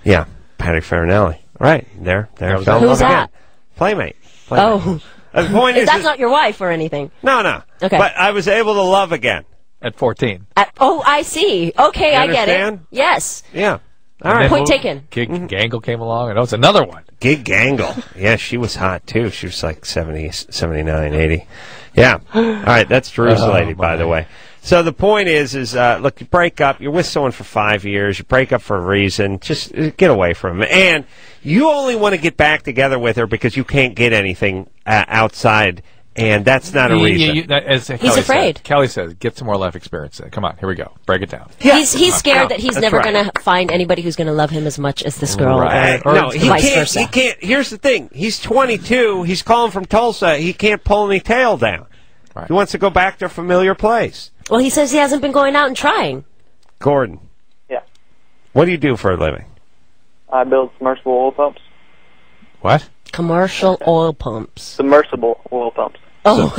Yeah, Patty Farinelli. Right there. Who's that? Playmate. Oh, the point is that's not your wife or anything. No. Okay, but I was able to love again. At 14. I see. Okay, I get it. Yes. Yeah. All right. Point taken. Gig Gangle came along, and that was another one. Gig Gangle. Yeah, she was hot, too. She was like 70, 79, 80. Yeah. All right, that's Drew's lady, by the way. So the point is look, you break up. You're with someone for 5 years. You break up for a reason. Just get away from them. And you only want to get back together with her because you can't get anything outside. And that's not a reason. He's afraid. Kelly says, get some more life experience. Come on, here we go. Break it down. Yeah. He's scared that he's never going to find anybody who's going to love him as much as this girl. Right. Or no, he vice can't. versa. He can't. Here's the thing. He's 22. He's calling from Tulsa. He can't pull any tail down. Right. He wants to go back to a familiar place. Well, he says he hasn't been going out and trying. Gordon. Yeah. What do you do for a living? I build submersible oil pumps. What? Commercial oil pumps. Submersible oil pumps. Oh,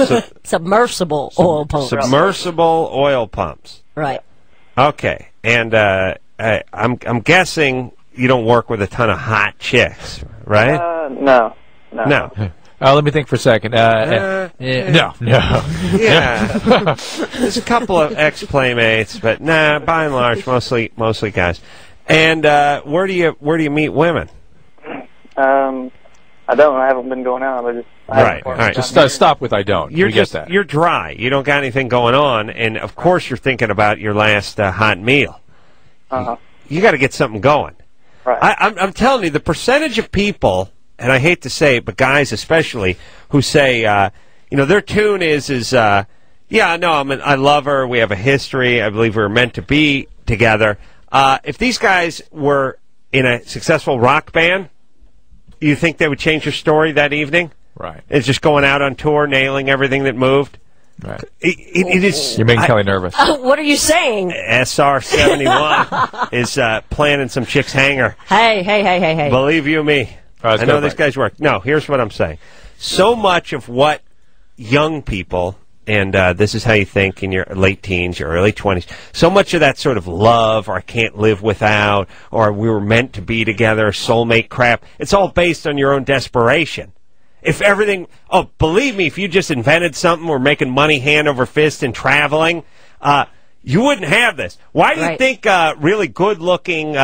submersible oil pumps. Submersible oil pumps. Right. Okay, and I'm guessing you don't work with a ton of hot chicks, right? No. Let me think for a second. No. Yeah. There's a couple of ex-playmates, but by and large, mostly guys. And where do you meet women? I don't. I haven't been going out. Right. Just stop with I don't. Get that. You're dry. You don't got anything going on, and of course you're thinking about your last hot meal. You got to get something going. Right. I'm telling you, the percentage of people, and I hate to say it, but guys especially, who say, their tune is I love her. We have a history. I believe we were meant to be together. If these guys were in a successful rock band, you think they would change their story that evening? Right. It's just going out on tour, nailing everything that moved. Right. It is. You're making Kelly nervous. What are you saying? SR-71 is planning some chick's hanger. Hey. Believe you me. I know these guys work. No, here's what I'm saying. So much of what young people, and this is how you think in your late teens, your early 20s, so much of that sort of love, or I can't live without, or we were meant to be together, soulmate crap, it's all based on your own desperation. If everything, believe me, if you just invented something, or making money hand over fist and traveling, you wouldn't have this. Why do you think really good-looking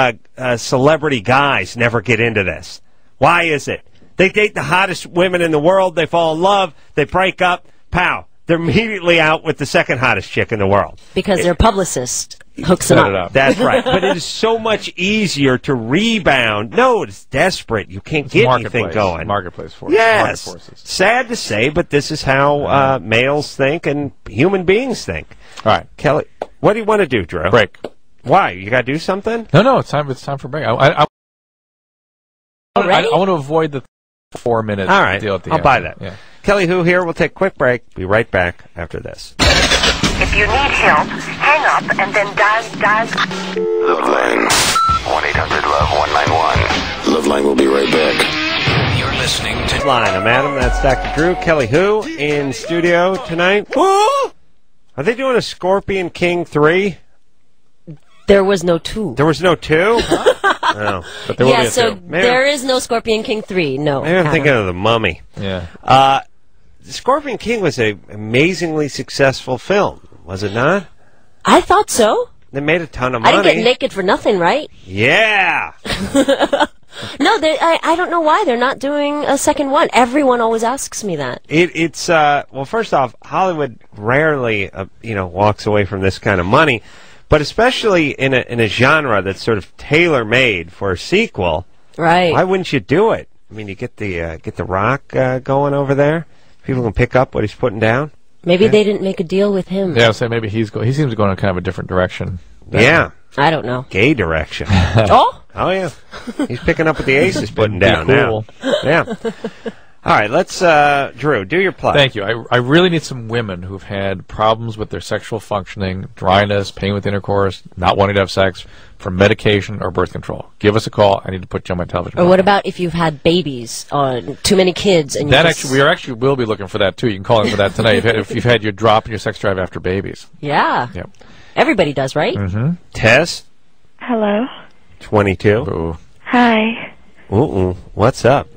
celebrity guys never get into this? Why is it? They date the hottest women in the world, they fall in love, they break up, pow. they're immediately out with the second hottest chick in the world. Because their publicist hooks them up. That's right. But it is so much easier to rebound. No, it's desperate. You can't get anything going. Marketplace forces. Yes. Sad to say, but this is how males think and human beings think. All right. Kelly, what do you want to do, Drew? Break. Why? You got to do something? No, it's time for break. I want to avoid the 4-minute deal at the end. I'll buy that. Yeah. Kelly Who here. We'll take a quick break. Be right back after this. If you need help, hang up and then dial. Loveline. 1-800-LOVE-191. Loveline will be right back. You're listening to Loveline. I'm Adam. That's Dr. Drew. Kelly Who in studio tonight. Are they doing a Scorpion King 3? There was no 2. There was no 2? No. But there will be a 2. There is no Scorpion King 3. No. Maybe I'm thinking of The Mummy. Yeah. Scorpion King was an amazingly successul film, was it not? I thought so. They made a ton of money. I didn't get naked for nothing, right? Yeah. No, I don't know why they're not doing a second one. Everyone always asks me that. It's well, first off, Hollywood rarely walks away from this kind of money, but especially in a genre that's sort of tailor-made for a sequel. Right. Why wouldn't you do it? I mean, you get the Rock going over there. People can pick up what he's putting down. Maybe they didn't make a deal with him. Yeah, I'll say maybe he seems to go in kind of a different direction. Yeah. I don't know. Gay direction. Oh? Oh, yeah. He's picking up what the Ace is putting down cool. now. Yeah. All right, let's, Drew, do your plug. Thank you. I really need some women who've had problems with their sexual functioning, dryness, pain with intercourse, not wanting to have sex, from medication or birth control. Give us a call. I need to put you on my television. Or what about if you've had babies, too many kids? And we will be looking for that, too. You can call in for that tonight if you've had your drop in your sex drive after babies. Yeah. Yep. Everybody does, right? Mm-hmm. Tess? Hello. 22. Ooh. Hi. Ooh. What's up?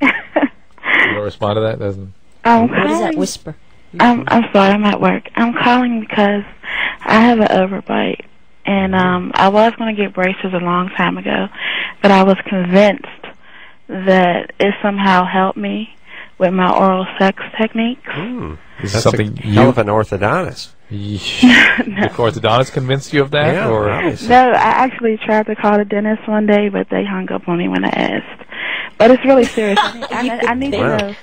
You want to respond to that? Doesn't. What is that whisper? I'm sorry, I'm at work. I'm calling because I have an overbite, and I was going to get braces a long time ago, but I was convinced that it somehow helped me with my oral sex techniques. Is this something hell of an orthodontist. The orthodontist convinced you of that? Yeah, or? No, I actually tried to call the dentist one day, but they hung up on me when I asked. But it's really serious. I need to know.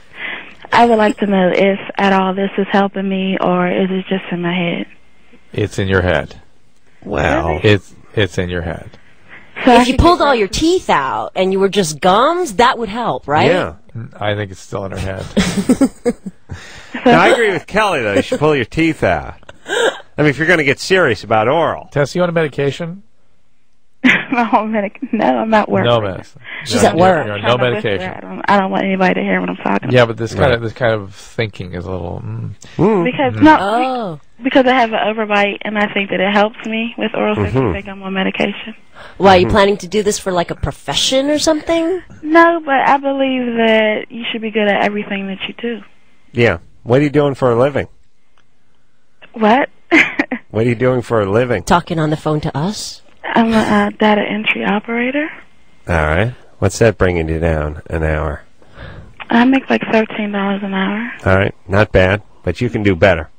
I would like to know if at all this is helping me, or is it just in my head? It's in your head. Well, it's in your head. So if you pulled all your teeth out and you were just gums, that would help, right? Yeah. I think it's still in her head. Now, I agree with Kelly, though. You should pull your teeth out. I mean, if you're going to get serious about oral. Tess, you on a medication? No, I'm at work. No medicine. She's at work. You're on no medication. I don't want anybody to hear what I'm talking about. Yeah, but this kind of thinking is a little. Because I have an overbite, and I think that it helps me with oral sex. I think I'm on medication. Why, are you planning to do this for like a profession or something? No, but I believe that you should be good at everything that you do. Yeah. What are you doing for a living? What? What are you doing for a living? Talking on the phone to us? I'm a data entry operator. All right. What's that bringing you down an hour? I make like $13 an hour. All right. Not bad, but you can do better.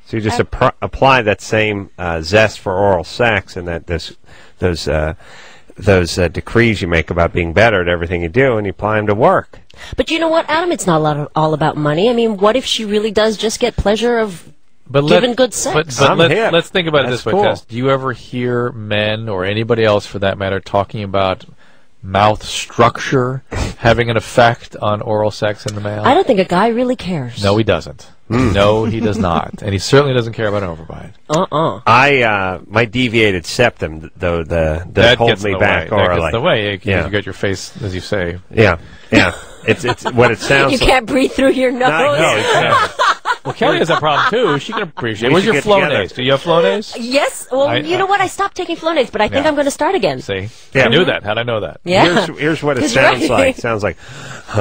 So you just apply that same zest for oral sex and that those decrees you make about being better at everything you do, and you apply them to work. But you know what, Adam? It's not all about money. I mean, what if she really does just get pleasure of giving good sex? But let's think about it this way, Tess. Do you ever hear men, or anybody else for that matter, talking about mouth structure having an effect on oral sex in the male? I don't think a guy really cares. No, he doesn't. No, he does not, and he certainly doesn't care about an overbite. My deviated septum, though, that holds me back. That gets in the way. You got your face, as you say. Yeah. It's what it sounds. You can't breathe through your nose. No, exactly. Well, Kelly has that problem too. She can appreciate it. Where's your Flonase? Do you have Flonase? Yes. Well, you know what? I stopped taking Flonase, but I think I'm going to start again. See? I knew that. How'd I know that? Yeah. Here's what it sounds like. It sounds like. I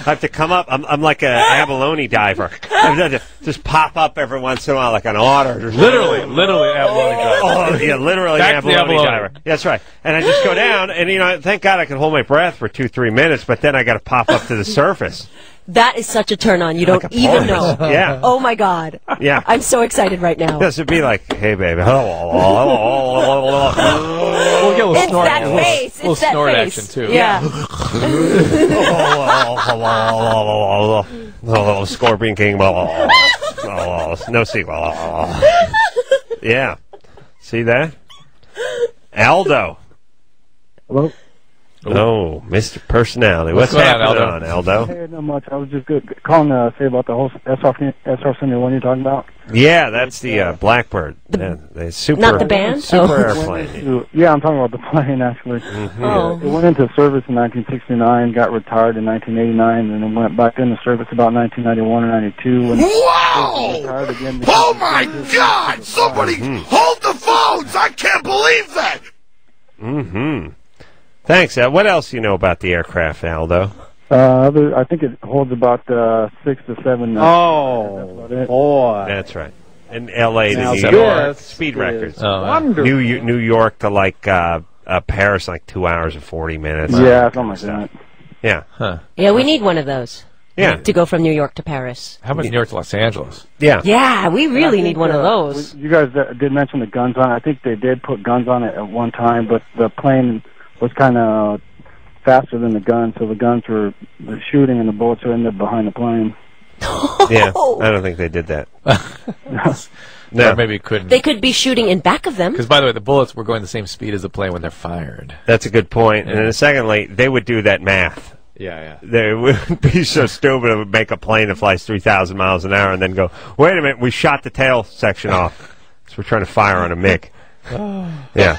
have to come up. I'm like an abalone diver. I have to just pop up every once in a while like an otter. Literally abalone diver. Oh, yeah, literally abalone diver. That's right. And I just go down, and thank God I can hold my breath for 2-3 3 minutes, but then I got to pop up to the surface. That is such a turn on. You don't even know. Yeah. Oh my God. Yeah. I'm so excited right now. This would be like, hey, baby. We'll get a little snort, that face. Little snort action too. Yeah. Scorpion King. No sequel. Yeah. See that? Aldo. Hello? Oh, Mr. Personality. What's happening on, Aldo? Hey, not much. I was just calling to say about the whole SR-71 you're talking about. Yeah, that's the Blackbird. The super, not the band? Super airplane. Yeah, I'm talking about the plane, actually. Mm-hmm. It went into service in 1969, got retired in 1989, and then went back into service about 1991 or 92. And wow! Oh, my God! Somebody hold the phones! I can't believe that! Mm-hmm. Thanks. What else do you know about the aircraft, Aldo? I think it holds about 6 to 7. Boy. That's right. In L.A. to New York. Speed records. New York to like Paris, like 2 hours and 40 minutes. Yeah, something like that. Yeah. Huh. Yeah, we need one of those. Yeah. To go from New York to Paris. How about New York to Los Angeles? Yeah. Yeah, we really need one of those. You guys did mention the guns on it. I think they did put guns on it at one time, but the plane was kind of faster than the gun, so the guns were shooting and the bullets ended up behind the plane. Yeah, I don't think they did that. No, or maybe it couldn't. They could be shooting in back of them. Because, by the way, the bullets were going the same speed as the plane when they're fired. That's a good point. Yeah. And then secondly, they would do that math. Yeah. They would be so stupid it would make a plane that flies 3,000 miles an hour and then go, wait a minute, we shot the tail section off. So we're trying to fire on a MiG. Yeah.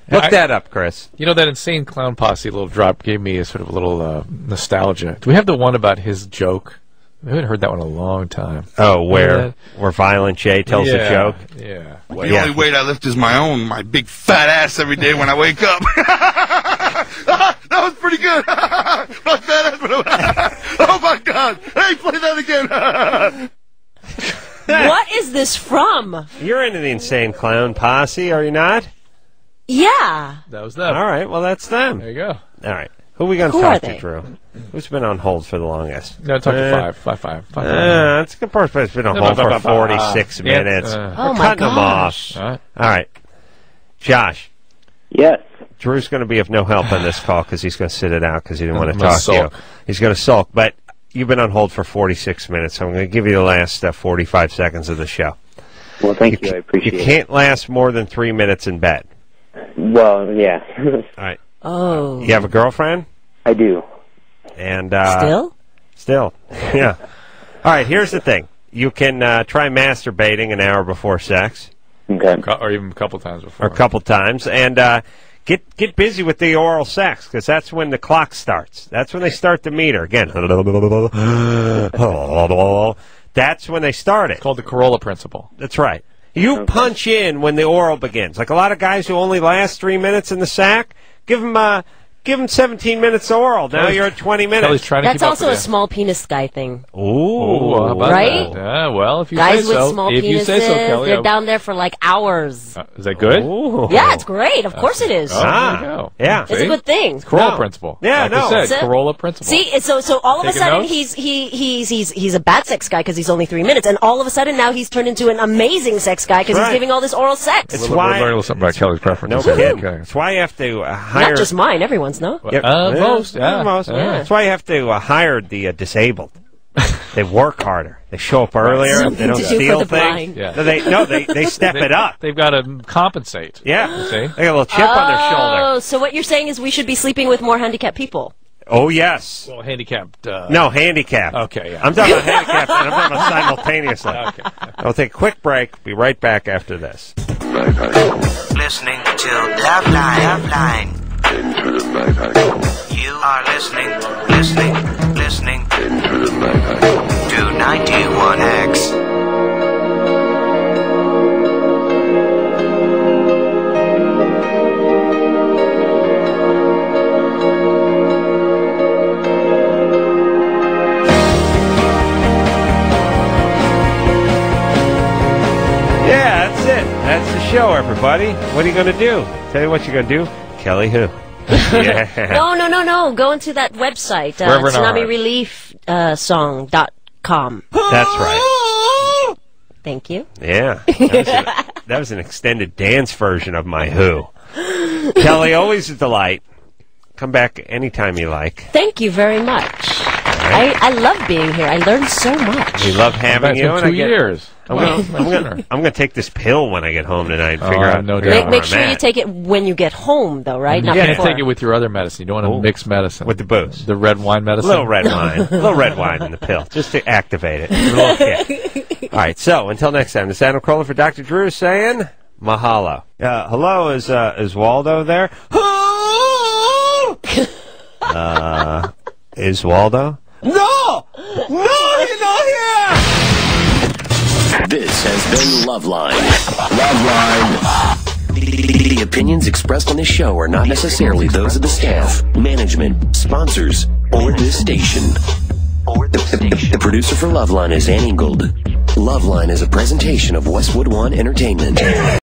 Look that up, Chris. You know, that Insane Clown Posse little drop gave me a sort of a little nostalgia. Do we have the one about his joke? I haven't heard that one in a long time. Oh, where Violent J tells a joke? Yeah. The only weight I lift is my own, my big fat ass every day when I wake up. That was pretty good. My fat ass. Oh, my God. Hey, play that again. What is this from? You're into the Insane Clown Posse, are you not? Yeah. That was them. All right, well, that's them. There you go. All right. Who are we going to talk to, Drew? Who's been on hold for the longest? No, talk to five. That's a good person. It's been on hold for 46 minutes. Oh, We're my cutting them off. All right. Josh. Yes. Drew's going to be of no help on this call because he's going to sit it out because he didn't want to talk to you. He's going to sulk, but you've been on hold for 46 minutes, so I'm going to give you the last 45 seconds of the show. Well, thank you. I appreciate it. You can't last more than 3 minutes in bed. Well, yeah. All right. Oh. You have a girlfriend? I do. And Still, yeah. All right, here's the thing. You can try masturbating an hour before sex. Okay. Or even a couple times before. Or a couple times. And get busy with the oral sex, because that's when the clock starts. That's when they start the meter. Again. That's when they start it. It's called the Carolla principle. That's right. You punch in when the oral begins. Like a lot of guys who only last 3 minutes in the sack, give them 17 minutes oral. Now you're at 20 minutes. That's also a small penis guy thing. Ooh, right? Yeah, well, if you guys say so. with small penises, Kelly, they're down there for like hours. Is that good? Ooh. Yeah, it's great. Of course it is. There you go. Yeah, it's a good thing. It's Carolla principle. Yeah, like I said, Carolla principle. See, so all of a sudden he's a bad sex guy because he's only 3 minutes, and all of a sudden now he's turned into an amazing sex guy because he's giving all this oral sex. It's why we're learning something about Kelly's preferences. No kidding. It's why you have to hire. Not just mine. Everyone's Most. That's why you have to hire the disabled. They work harder. They show up earlier. They don't steal things. Yeah. They step it up. They've got to compensate. Yeah. See? They got a little chip on their shoulder. Oh, so what you're saying is we should be sleeping with more handicapped people. Oh, yes. Well, handicapped. No, handicapped. Okay, yeah. I'm talking about handicapped, and I'm talking about simultaneously. Okay. I'll take a quick break. Be right back after this. Listening to Loveline. You are listening to 91X. Yeah, that's it. That's the show, everybody. What are you going to do? Tell you what you're going to do. Kelly who? No. Go into that website, tsunami-relief-song.com. That's right. Thank you. Yeah. That was an extended dance version of my Who. Kelly, always a delight. Come back anytime you like. Thank you very much. I love being here. I learned so much. We love having you. 2 years. I'm gonna take this pill when I get home tonight and figure out. Make sure you take it when you get home, though, right? You can't take it with your other medicine. You don't want to mix medicine with the booze. The red wine medicine. A little red wine in the pill, just to activate it. A little kick. All right. So until next time, this is Adam Carolla for Dr. Drew saying mahalo. Hello, is Waldo there? Is Waldo? No, he's not here. This has been Loveline. The opinions expressed on this show are not necessarily those of the staff, management, sponsors, or this station. The producer for Loveline is Ann Ingold. Loveline is a presentation of Westwood One Entertainment.